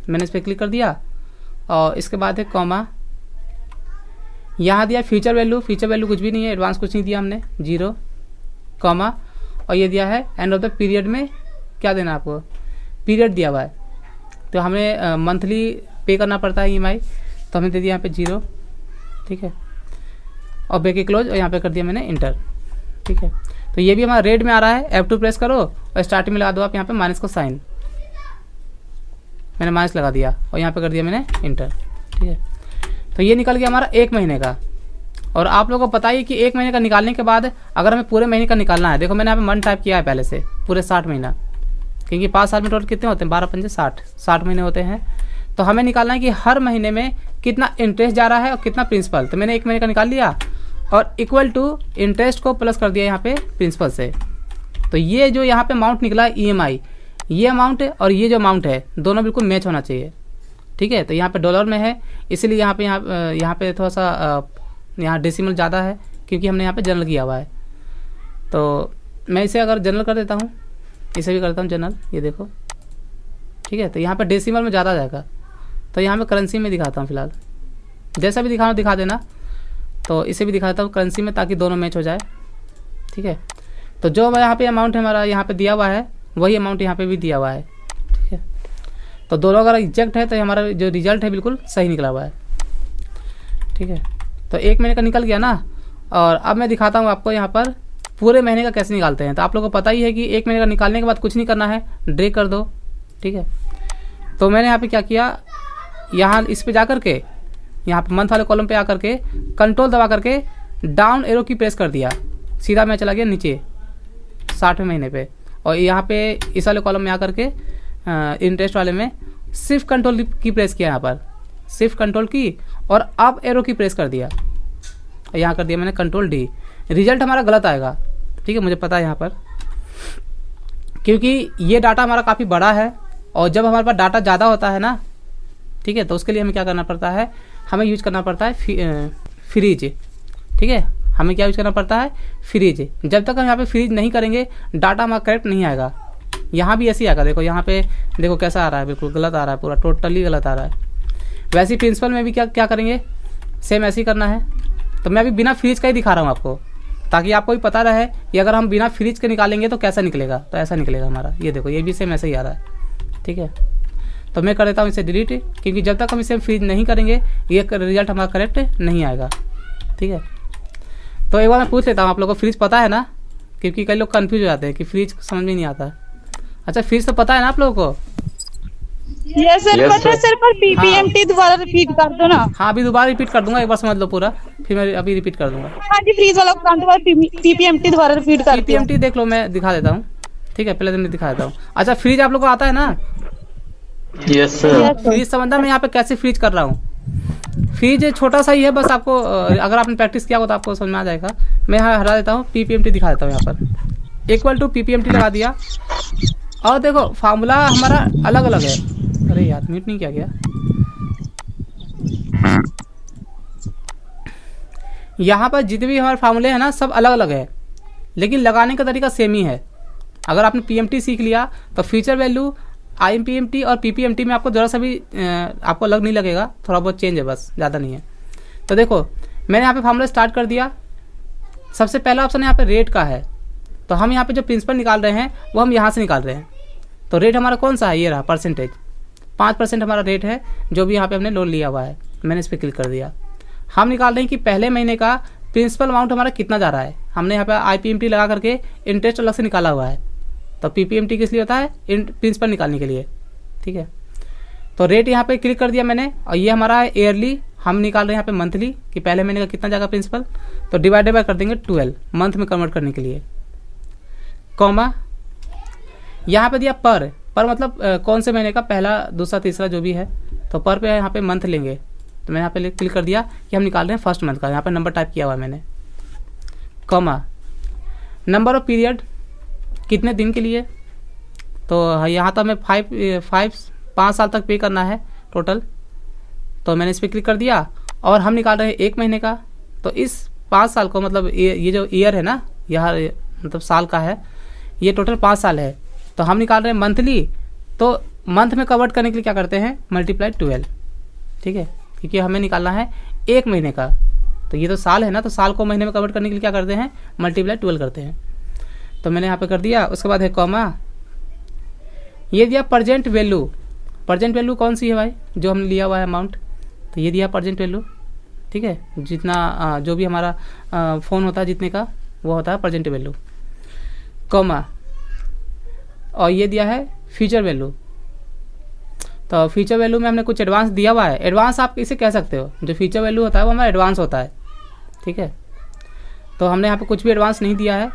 मैंने इस पर क्लिक कर दिया और इसके बाद है कॉमा यहाँ दिया फ्यूचर वैल्यू कुछ भी नहीं है, एडवांस कुछ नहीं दिया हमने 0, कॉमा और ये दिया है एंड ऑफ द पीरियड में क्या देना आपको, पीरियड दिया हुआ है, तो हमें मंथली पे करना पड़ता है EMI, तो हमने दे दिया यहाँ पे 0, ठीक है, और ब्रैकेट क्लोज और यहाँ पे कर दिया मैंने इंटर, ठीक है। तो ये भी हमारा रेट में आ रहा है। F2 प्रेस करो और स्टार्टिंग में लगा दो आप यहाँ पे माइनस को साइन, मैंने माइनस लगा दिया और यहाँ पे कर दिया मैंने इंटर, ठीक है। तो ये निकल गया हमारा 1 महीने का। और आप लोगों को पता ही कि 1 महीने का निकालने के बाद अगर हमें पूरे महीने का निकालना है, देखो मैंने यहाँ पे मंथ टाइप किया है पहले से पूरे 60 महीना, क्योंकि 5 साल में टोटल कितने होते हैं 12 पंजे 60 महीने होते हैं। तो हमें निकालना है कि हर महीने में कितना इंटरेस्ट जा रहा है और कितना प्रिंसिपल। तो मैंने 1 महीने का निकाल लिया और इक्वल टू इंटरेस्ट को प्लस कर दिया यहाँ पे प्रिंसिपल से। तो ये जो यहाँ पे अमाउंट निकला है EMI, ये अमाउंट है और ये जो अमाउंट है दोनों बिल्कुल मैच होना चाहिए, ठीक है। तो यहाँ पे डॉलर में है इसीलिए यहाँ पे थोड़ा सा यहाँ डेसिमल ज़्यादा है, क्योंकि हमने यहाँ पे जनरल किया हुआ है। तो मैं इसे अगर जनरल कर देता हूँ, इसे भी करता हूँ जनरल, ये देखो, ठीक है। तो यहाँ पे डेसिमल में ज़्यादा जाएगा, तो यहाँ पे करेंसी में दिखाता हूँ फिलहाल, जैसा भी दिखाना दिखा देना। तो इसे भी दिखा देता हूँ करेंसी में ताकि दोनों मैच हो जाए, ठीक है। तो जो यहाँ पे अमाउंट हमारा यहाँ पे दिया हुआ है वही अमाउंट यहाँ पे भी दिया हुआ है, ठीक है। तो दोनों अगर एग्जैक्ट है तो हमारा जो रिजल्ट है बिल्कुल सही निकला हुआ है, ठीक है। तो 1 महीने का निकल गया ना। और अब मैं दिखाता हूँ आपको यहाँ पर पूरे महीने का कैसे निकालते हैं। तो आप लोगों को पता ही है कि 1 महीने का निकालने के बाद कुछ नहीं करना है, ड्रैग कर दो, ठीक है। तो मैंने यहाँ पे क्या किया, यहाँ इस पे जा करके यहाँ पे मंथ वाले कॉलम पे आकर के कंट्रोल दबा करके डाउन एरो की प्रेस कर दिया, सीधा मैं चला गया नीचे 60वें महीने पे। और यहाँ पे इस वाले कॉलम में आकर के इंटरेस्ट वाले में सिर्फ कंट्रोल की प्रेस किया, यहाँ पर सिर्फ कंट्रोल की और अप एरो की प्रेस कर दिया, और यहाँ कर दिया मैंने कंट्रोल D। रिजल्ट हमारा गलत आएगा, ठीक है, मुझे पता है यहाँ पर, क्योंकि ये डाटा हमारा काफ़ी बड़ा है। और जब हमारे पास डाटा ज़्यादा होता है ना, ठीक है। तो उसके लिए हमें क्या करना पड़ता है, हमें यूज करना पड़ता है फ्रीज, ठीक है। हमें क्या यूज करना पड़ता है, फ्रीज। जब तक हम यहाँ पे फ्रीज नहीं करेंगे डाटा हमारा करेक्ट नहीं आएगा। यहाँ भी ऐसे ही आएगा, देखो यहाँ पे देखो कैसा आ रहा है, बिल्कुल गलत आ रहा है, पूरा टोटली गलत आ रहा है। वैसे ही प्रिंसिपल में भी क्या करेंगे, सेम ऐसे ही करना है। तो मैं अभी बिना फ्रीज का ही दिखा रहा हूँ आपको, ताकि आपको भी पता रहे कि अगर हम बिना फ्रीज के निकालेंगे तो कैसा निकलेगा। तो ऐसा निकलेगा हमारा, ये देखो ये भी सेम ऐसे ही आ रहा है, ठीक है। तो मैं कर देता हूँ इसे डिलीट, क्योंकि जब तक हम इसे फ्रीज नहीं करेंगे ये रिजल्ट हमारा करेक्ट नहीं आएगा, ठीक है। तो एक बार मैं पूछ लेता हूँ, आप लोगों को फ्रीज पता है ना, क्योंकि कई लोग कंफ्यूज हो जाते हैं कि फ्रीज समझ में नहीं आता। अच्छा फ्रीज तो पता है ना आप लोगों को? यस सर, पता है सर, पर पीपीएमटी दोबारा रिपीट कर दो ना। हाँ अभी दोबारा रिपीट कर दूंगा, एक बार समझ लो पूरा, फिर मैं अभी रिपीट कर दूंगा। हाँ जी, फ्रीज वाला काम दोबारा पीपीएमटी दोबारा रिपीट कर दो। पीपीएमटी देख लो, मैं दिखा देता हूँ, ठीक है। पहले तो मैं दिखा देता हूँ। अच्छा फ्रीज आप लोग को आता है ना? Yes sir. फ्रीज समझना मैं यहाँ पे कैसे फ्रीज कर रहा हूँ। फ्रीज छोटा सा ही है, बस आपको अगर आपने प्रैक्टिस किया हो तो आपको समझ में आ जाएगा। मैं यहाँ हटा देता हूँ, पीपीएमटी दिखा देता हूँ। यहाँ पर इक्वल टू पीपीएमटी लगा दिया, और देखो फार्मूला हमारा अलग अलग है। अरे यार म्यूट नहीं किया गया। यहाँ पर जितने भी हमारे फार्मूले हैं ना सब अलग अलग है, लेकिन लगाने का तरीका सेम ही है। अगर आपने पीएमटी सीख लिया तो फ्यूचर वैल्यू आईएमपीएमटी और पीपीएमटी में आपको ज़रा सा भी आपको अलग नहीं लगेगा, थोड़ा बहुत चेंज है बस, ज़्यादा नहीं है। तो देखो मैंने यहाँ पे फार्मूला स्टार्ट कर दिया। सबसे पहला ऑप्शन यहाँ पे रेट का है, तो हम यहाँ पे जो प्रिंसिपल निकाल रहे हैं वो हम यहाँ से निकाल रहे हैं। तो रेट हमारा कौन सा है, ये रहा परसेंटेज, 5% हमारा रेट है जो भी यहाँ पे हमने लोन लिया हुआ है। मैंने इस पर क्लिक कर दिया। हम निकाल रहे हैं कि पहले महीने का प्रिंसिपल अमाउंट हमारा कितना जा रहा है। हमने यहाँ पे आईपीएमटी लगा करके इंटरेस्ट अलग से निकाला हुआ है। तो पीपीएमटी किस लिए होता है, प्रिंसिपल निकालने के लिए, ठीक है। तो रेट यहाँ पे क्लिक कर दिया मैंने, और ये हमारा है ईयरली, हम निकाल रहे हैं यहाँ पे मंथली कि पहले महीने का कितना जाएगा प्रिंसिपल। तो डिवाइडेड बाय कर देंगे 12 मंथ में कन्वर्ट करने के लिए, कॉमा यहाँ पे दिया पर मतलब कौन से महीने का, पहला दूसरा तीसरा जो भी है। तो पर पे यहाँ पे मंथ लेंगे। तो मैं यहाँ पे क्लिक कर दिया कि हम निकाल रहे हैं फर्स्ट मंथ का। यहाँ पे नंबर टाइप किया हुआ है मैंने, कॉमा नंबर ऑफ पीरियड कितने दिन के लिए। तो यहाँ तो हमें 5 साल तक पे करना है टोटल। तो मैंने इस पर क्लिक कर दिया, और हम निकाल रहे हैं 1 महीने का। तो इस 5 साल को मतलब ये जो ईयर है ना, यहाँ मतलब साल का है, ये टोटल 5 साल है। तो हम निकाल रहे हैं मंथली, तो मंथ में कन्वर्ट करने के लिए क्या करते हैं, मल्टीप्लाई 12, ठीक है, क्योंकि हमें निकालना है 1 महीने का। तो ये तो साल है ना, तो साल को महीने में कन्वर्ट करने के लिए क्या करते हैं, मल्टीप्लाई 12 करते हैं। तो मैंने यहाँ पे कर दिया। उसके बाद है कॉमा, ये दिया प्रेजेंट वैल्यू। प्रेजेंट वैल्यू कौन सी है भाई, जो हमने लिया हुआ है अमाउंट। तो ये दिया प्रेजेंट वैल्यू, ठीक है, जितना जो भी हमारा फ़ोन होता है जितने का, वो होता है प्रेजेंट वैल्यू, कॉमा। और ये दिया है फ्यूचर वैल्यू। तो फ्यूचर वैल्यू में हमने कुछ एडवांस दिया हुआ है। एडवांस आप इसे कह सकते हो, जो फ्यूचर वैल्यू होता है वो हमारा एडवांस होता है, ठीक है। तो हमने यहाँ पे कुछ भी एडवांस नहीं दिया है।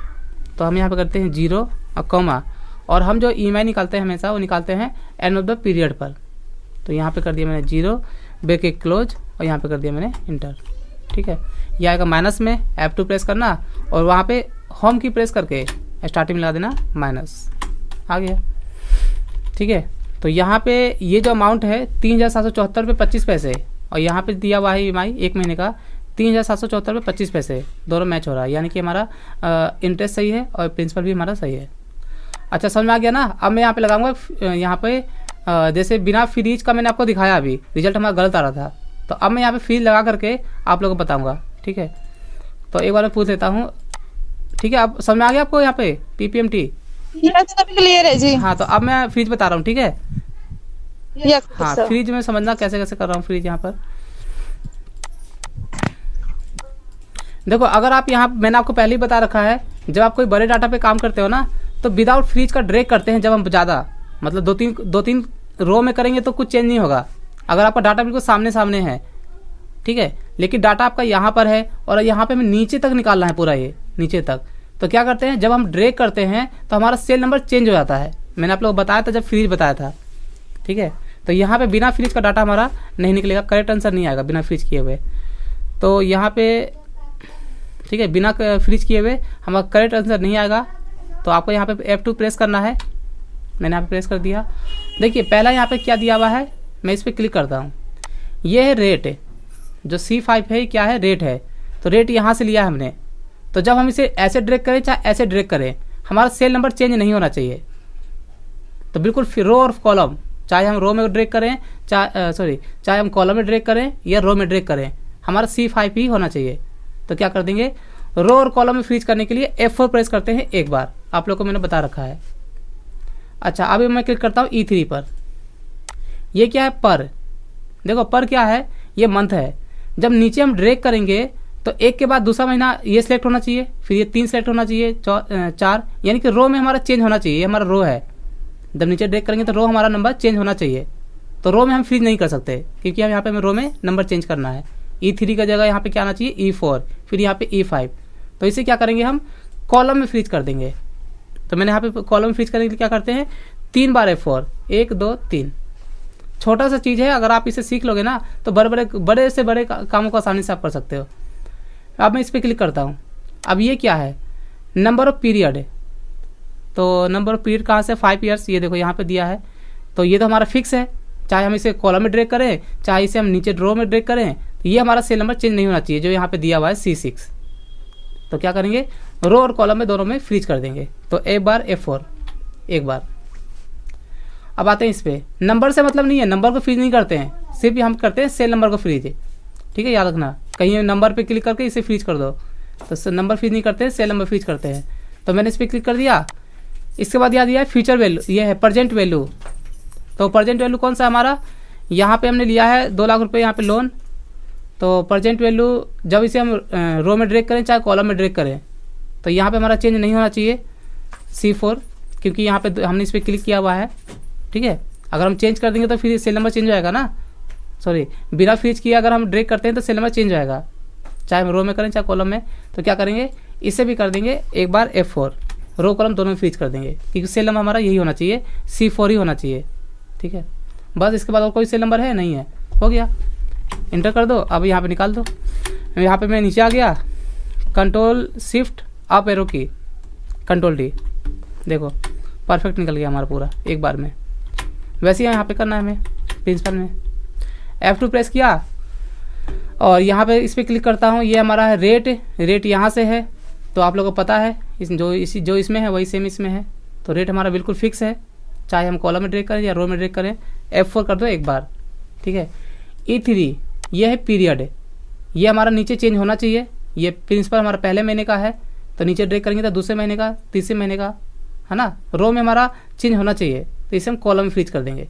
तो हम यहाँ पे करते हैं 0 और कॉमा, और हम जो ईएमआई निकालते हैं हमेशा वो निकालते हैं एंड ऑफ द पीरियड पर। तो यहाँ पे कर दिया मैंने 0 ब्रैकेट क्लोज, और यहाँ पे कर दिया मैंने इंटर, ठीक है। यह आएगा माइनस में, F2 प्रेस करना, और वहाँ पे होम की प्रेस करके स्टार्टिंग में लगा देना माइनस, आ गया, ठीक है। तो यहाँ पे ये जो अमाउंट है 3774 रुपये 25 पैसे, और यहाँ पे दिया हुआ है ईएमआई 1 महीने का 3774 रुपये 25 पैसे, दोनों मैच हो रहा है, यानी कि हमारा इंटरेस्ट सही है और प्रिंसिपल भी हमारा सही है। अच्छा समझ में आ गया ना। अब मैं यहाँ पे लगाऊंगा यहाँ पे जैसे बिना फ्रीज का मैंने आपको दिखाया, अभी रिजल्ट हमारा गलत आ रहा था। तो अब मैं यहाँ पे फ्रीज लगा करके आप लोगों को बताऊँगा, ठीक है। तो एक बार मैं पूछ लेता हूँ, ठीक है। अब समझ में आ गया आपको यहाँ पे पीपीएमटी? यस सब क्लियर है जी। हाँ तो अब मैं फ्रीज बता रहा हूँ, ठीक है। यस हाँ फ्रीज में समझना कैसे कैसे कर रहा हूँ फ्रीज। यहाँ पर देखो, अगर आप यहाँ, मैंने आपको पहले ही बता रखा है, जब आप कोई बड़े डाटा पे काम करते हो ना तो विदाउट फ्रीज का ड्रैग करते हैं। जब हम ज़्यादा मतलब दो तीन रो में करेंगे तो कुछ चेंज नहीं होगा, अगर आपका डाटा बिल्कुल सामने सामने है, ठीक है। लेकिन डाटा आपका यहाँ पर है और यहाँ पे हमें नीचे तक निकालना है, पूरा ये नीचे तक। तो क्या करते हैं, जब हम ड्रैग करते हैं तो हमारा सेल नंबर चेंज हो जाता है। मैंने आप लोग को बताया था जब फ्रीज बताया था, ठीक है। तो यहाँ पे बिना फ्रीज का डाटा हमारा नहीं निकलेगा, करेक्ट आंसर नहीं आएगा बिना फ्रीज किए हुए। तो यहाँ पे ठीक है, बिना फ्रीज किए हुए हमारा करेक्ट आंसर नहीं आएगा। तो आपको यहाँ पे F2 प्रेस करना है। मैंने यहाँ पे प्रेस कर दिया। देखिए पहला यहाँ पे क्या दिया हुआ है, मैं इस पर क्लिक करता हूँ, ये है रेट, जो C5 है क्या है, रेट है। तो रेट यहाँ से लिया है हमने। तो जब हम इसे ऐसे ड्रैग करें चाहे ऐसे ड्रैग करें, हमारा सेल नंबर चेंज नहीं होना चाहिए। तो बिल्कुल रो और कॉलम, चाहे हम रो में ड्रैग करें चाहे हम कॉलम में ड्रैग करें या रो में ड्रैग करें, हमारा C5 ही होना चाहिए। तो क्या कर देंगे, रो और कॉलम में फ्रीज करने के लिए F4 प्रेस करते हैं एक बार, आप लोग को मैंने बता रखा है। अच्छा, अभी मैं क्लिक करता हूँ E3 पर। ये क्या है, पर। देखो पर क्या है, ये मंथ है। जब नीचे हम ड्रैग करेंगे तो एक के बाद दूसरा महीना ये सिलेक्ट होना चाहिए, फिर ये 3 सिलेक्ट होना चाहिए, 4, यानी कि रो में हमारा चेंज होना चाहिए। ये हमारा रो है, जब नीचे ड्रैग करेंगे तो रो हमारा नंबर चेंज होना चाहिए। तो रो में हम फ्रीज नहीं कर सकते, क्योंकि हम यहाँ पे हमें रो में नंबर चेंज करना है। E3 का जगह यहाँ पे क्या आना चाहिए, E4, फिर यहाँ पे E5। तो इसे क्या करेंगे, हम कॉलम में फ्रीज कर देंगे। तो मैंने यहाँ पे कॉलम में फ्रीज करने के लिए क्या करते हैं, 3 बार F4, 1 2 3। छोटा सा चीज़ है, अगर आप इसे सीख लोगे ना तो बड़े से बड़े कामों को आसानी से आप कर सकते हो। अब मैं इस पर क्लिक करता हूँ। अब ये क्या है, नंबर ऑफ पीरियड है। तो नंबर ऑफ पीरियड कहाँ से, 5 ईयर्स, ये देखो यहाँ पे दिया है। तो ये तो हमारा फिक्स है, चाहे हम इसे कॉलम में ड्रैग करें चाहे इसे हम नीचे ड्रो में ड्रैग करें, तो ये हमारा सेल नंबर चेंज नहीं होना चाहिए, जो यहाँ पे दिया हुआ है C6। तो क्या करेंगे, रो और कॉलम में दोनों में फ्रीज कर देंगे। तो एक बार F4, एक बार। अब आते हैं इस पर, नंबर से मतलब नहीं है, नंबर को फ्रीज नहीं करते हैं, सिर्फ हम करते हैं सेल नंबर को फ्रीज। ठीक है, याद रखना, कहीं नंबर पे क्लिक करके इसे फ्रीज कर दो। तो नंबर फ्रीज नहीं करते हैं, सेल नंबर फ्रीज करते हैं। तो मैंने इस पर क्लिक कर दिया। इसके बाद याद दिया है फ्यूचर वैल्यू, ये है प्रेजेंट वैल्यू। तो प्रेजेंट वैल्यू कौन सा हमारा, यहाँ पे हमने लिया है 2 लाख रुपये यहाँ पे लोन। तो प्रेजेंट वैल्यू जब इसे हम रो में ड्रैग करें चाहे कॉलम में ड्रैग करें, तो यहाँ पे हमारा चेंज नहीं होना चाहिए C4, क्योंकि यहाँ पे हमने इस पर क्लिक किया हुआ है। ठीक है, अगर हम चेंज कर देंगे तो फिर सेल नंबर चेंज हो जाएगा ना, सॉरी बिना फ्रीज किए अगर हम ड्रैग करते हैं तो सेल नंबर चेंज हो जाएगा, चाहे हम रो में करें चाहे कॉलम में। तो क्या करेंगे, इसे भी कर देंगे एक बार F4, रो कॉलम दोनों में फ्रीज कर देंगे, क्योंकि सेल नंबर हमारा यही होना चाहिए, C4 ही होना चाहिए। ठीक है, बस इसके बाद और कोई सेल नंबर है नहीं है, हो गया। इंटर कर दो, अब यहाँ पे निकाल दो। यहाँ पे मैं नीचे आ गया, कंट्रोल शिफ्ट अप एरो की, कंट्रोल D, देखो परफेक्ट निकल गया हमारा पूरा एक बार में। वैसे ही यहाँ पे करना है हमें, प्रिंसिपल में F2 प्रेस किया और यहाँ पे इस पर क्लिक करता हूँ। ये हमारा है रेट यहाँ से है, तो आप लोगों को पता है जो इसमें है वही सेम इसमें है। तो रेट हमारा बिल्कुल फिक्स है, चाहे हम कॉलम में ड्रैग करें या रो में ड्रैग करें। F4 कर दो एक बार। ठीक है, E3 ये है पीरियड, ये हमारा नीचे चेंज होना चाहिए। ये प्रिंसिपल हमारा पहले महीने का है, तो नीचे ड्रैग करेंगे तो दूसरे महीने का, तीसरे महीने का, है ना। रो में हमारा चेंज होना चाहिए, तो इसे हम कॉलम में फ्रीज कर देंगे।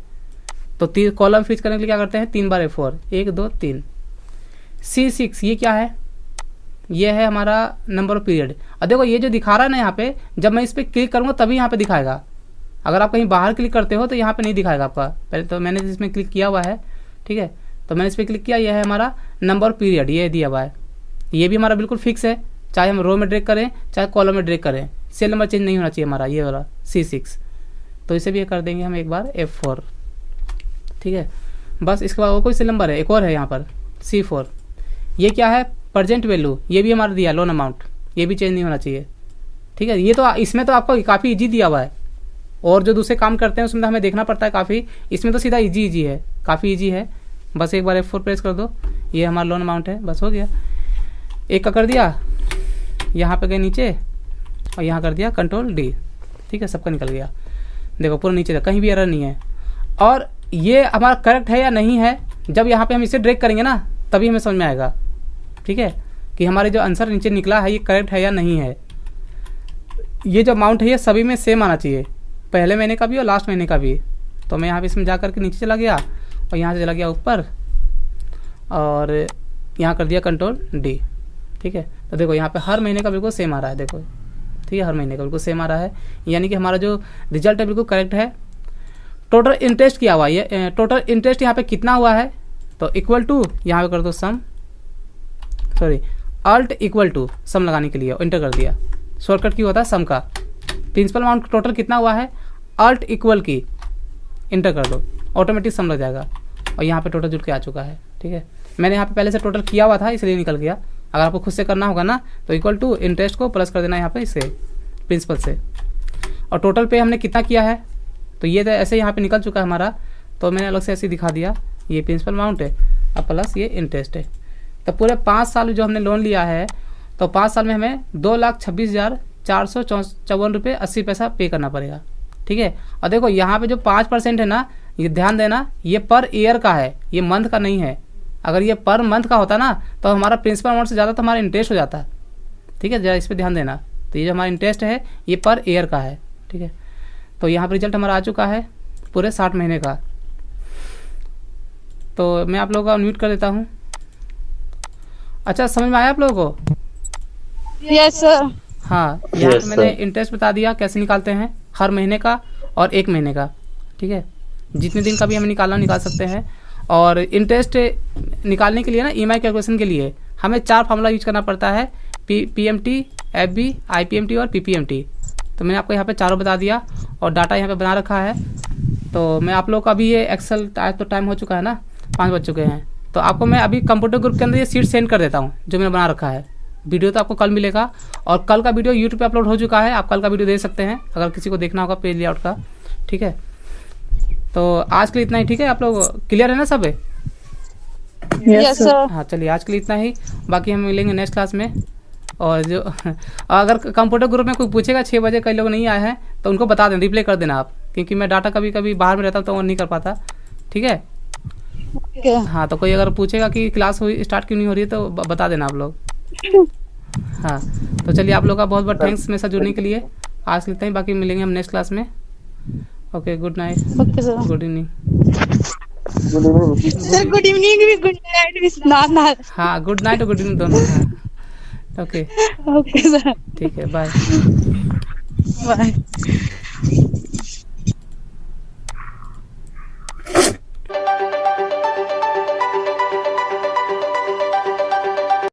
तो कॉलम फ्रीज करने के लिए क्या करते हैं, 3 बार F4, 1 2 3। C6 ये क्या है, ये है हमारा नंबर ऑफ पीरियड। और देखो ये जो दिखा रहा है ना यहाँ पे, जब मैं इस पर क्लिक करूँगा तभी यहाँ पे दिखाएगा। अगर आप कहीं बाहर क्लिक करते हो तो यहाँ पे नहीं दिखाएगा आपका। पहले तो मैंने इसमें क्लिक किया हुआ है, ठीक है, तो मैंने इस पर क्लिक किया। यह है हमारा नंबर ऑफ पीरियड, ये दिया हुआ है। ये भी हमारा बिल्कुल फिक्स है, चाहे हम रो में ड्रैग करें चाहे कॉलम में ड्रैग करें, सेल नंबर चेंज नहीं होना चाहिए हमारा, ये वाला C6। तो इसे भी कर देंगे हम एक बार F4। ठीक है, बस इसके बाद और कोई सेल नंबर है, एक और है यहाँ पर C4। ये क्या है, प्रेजेंट वैल्यू, ये भी हमारा दिया लोन अमाउंट, ये भी चेंज नहीं होना चाहिए। ठीक है, ये तो इसमें तो आपको काफ़ी ईजी दिया हुआ है, और जो दूसरे काम करते हैं उसमें हमें देखना पड़ता है काफ़ी। इसमें तो सीधा ईजी है, काफ़ी ईजी है। बस एक बार F4 प्रेस कर दो, ये हमारा लोन अमाउंट है, बस हो गया। एक का कर दिया, यहाँ पे गए नीचे और यहाँ कर दिया कंट्रोल D। ठीक है, सबका निकल गया, देखो पूरा नीचे तक, कहीं भी एरर नहीं है। और ये हमारा करेक्ट है या नहीं है, जब यहाँ पे हम इसे ड्रैग करेंगे ना तभी हमें समझ में आएगा। ठीक है, कि हमारे जो आंसर नीचे निकला है ये करेक्ट है या नहीं है। ये जो अमाउंट है ये सभी में सेम आना चाहिए, पहले महीने का भी और लास्ट महीने का भी। तो मैं यहाँ पे इसमें जा करके नीचे चला गया और यहाँ से चला गया ऊपर और यहाँ कर दिया कंट्रोल D। ठीक है, तो देखो यहाँ पे हर महीने का बिल्कुल सेम आ रहा है, देखो। ठीक है, हर महीने का बिल्कुल सेम आ रहा है, यानी कि हमारा जो रिजल्ट है बिल्कुल करेक्ट है। टोटल इंटरेस्ट किया हुआ है, ये टोटल इंटरेस्ट यहाँ पे कितना हुआ है, तो इक्वल टू यहाँ पे कर दो सम, sorry alt equal to some लगाने के लिए इंटर कर दिया। शॉर्टकट की होता है सम का। प्रिंसिपल अमाउंट टोटल कितना हुआ है, अल्ट इक्वल की इंटर कर दो, ऑटोमेटिक सम लग जाएगा और यहाँ पे टोटल जुड़ के आ चुका है। ठीक है, मैंने यहाँ पे पहले से टोटल किया हुआ था इसलिए निकल गया। अगर आपको खुद से करना होगा ना तो इक्वल टू इंटरेस्ट को प्लस कर देना यहाँ पे इससे प्रिंसिपल से, और टोटल पे हमने कितना किया है, तो ये तो ऐसे यहाँ पे निकल चुका है हमारा। तो मैंने अलग से ऐसे दिखा दिया, ये प्रिंसिपल अमाउंट है और प्लस ये इंटरेस्ट है। तो पूरे 5 साल जो हमने लोन लिया है, तो 5 साल में हमें 2,26,454 रुपये 80 पैसा पे करना पड़ेगा। ठीक है, और देखो यहाँ पे जो 5% है ना, ये ध्यान देना, ये पर ईयर का है, ये मंथ का नहीं है। अगर ये पर मंथ का होता ना तो हमारा प्रिंसिपल अमाउंट से ज़्यादा तो हमारा इंटरेस्ट हो जाता। ठीक है, जरा इस पर ध्यान देना। तो ये जो हमारा इंटरेस्ट है ये पर ईयर का है। ठीक है, तो यहाँ पर रिजल्ट हमारा आ चुका है पूरे 60 महीने का। तो मैं आप लोगों को म्यूट कर देता हूँ। अच्छा, समझ में आया आप लोगों को? Yes sir. हाँ, यहाँ पे मैंने इंटरेस्ट बता दिया कैसे निकालते हैं, हर महीने का और 1 महीने का। ठीक है, जितने दिन का भी हमें निकाल सकते हैं। और इंटरेस्ट निकालने के लिए ना, EMI कैलकुलेशन के लिए हमें 4 फार्मूला यूज करना पड़ता है, PMT, FB, IPMT और PPMT। तो मैंने आपको यहाँ पे चारों बता दिया और डाटा यहाँ पे बना रखा है। तो मैं आप लोग का भी ये एक्सेल तो टाइम हो चुका है ना, 5 बज चुके हैं। तो आपको मैं अभी कंप्यूटर ग्रुप के अंदर ये सीट सेंड कर देता हूँ जो मैंने बना रखा है। वीडियो तो आपको कल मिलेगा और कल का वीडियो यूट्यूब पे अपलोड हो चुका है, आप कल का वीडियो देख सकते हैं अगर किसी को देखना होगा पेज लेआउट का। ठीक है, तो आज के लिए इतना ही। ठीक है, आप लोग क्लियर है ना सब? Yes sir. हाँ, चलिए आज के लिए इतना ही, बाकी हम मिलेंगे नेक्स्ट क्लास में। और जो अगर कंप्यूटर ग्रुप में कोई पूछेगा 6 बजे कई लोग नहीं आए हैं तो उनको बता दें, रिप्लाई कर देना आप, क्योंकि मैं डाटा कभी कभी बाहर में रहता हूँ तो वो नहीं कर पाता। ठीक है, हाँ, तो कोई अगर पूछेगा कि क्लास स्टार्ट क्यों नहीं हो रही है तो बता देना आप लोग। हाँ, तो चलिए आप लोग का बहुत बहुत थैंक्स मेरे साथ जुड़ने के लिए। आज लेते हैं, बाकी मिलेंगे हम नेक्स्ट क्लास में। Okay, good night. Okay sir. Good evening. Sir good evening भी, गुड नाइट भी ना। हाँ, गुड नाइट और गुड इवनिंग दोनों। Okay okay sir. ठीक है, बाय। बाय।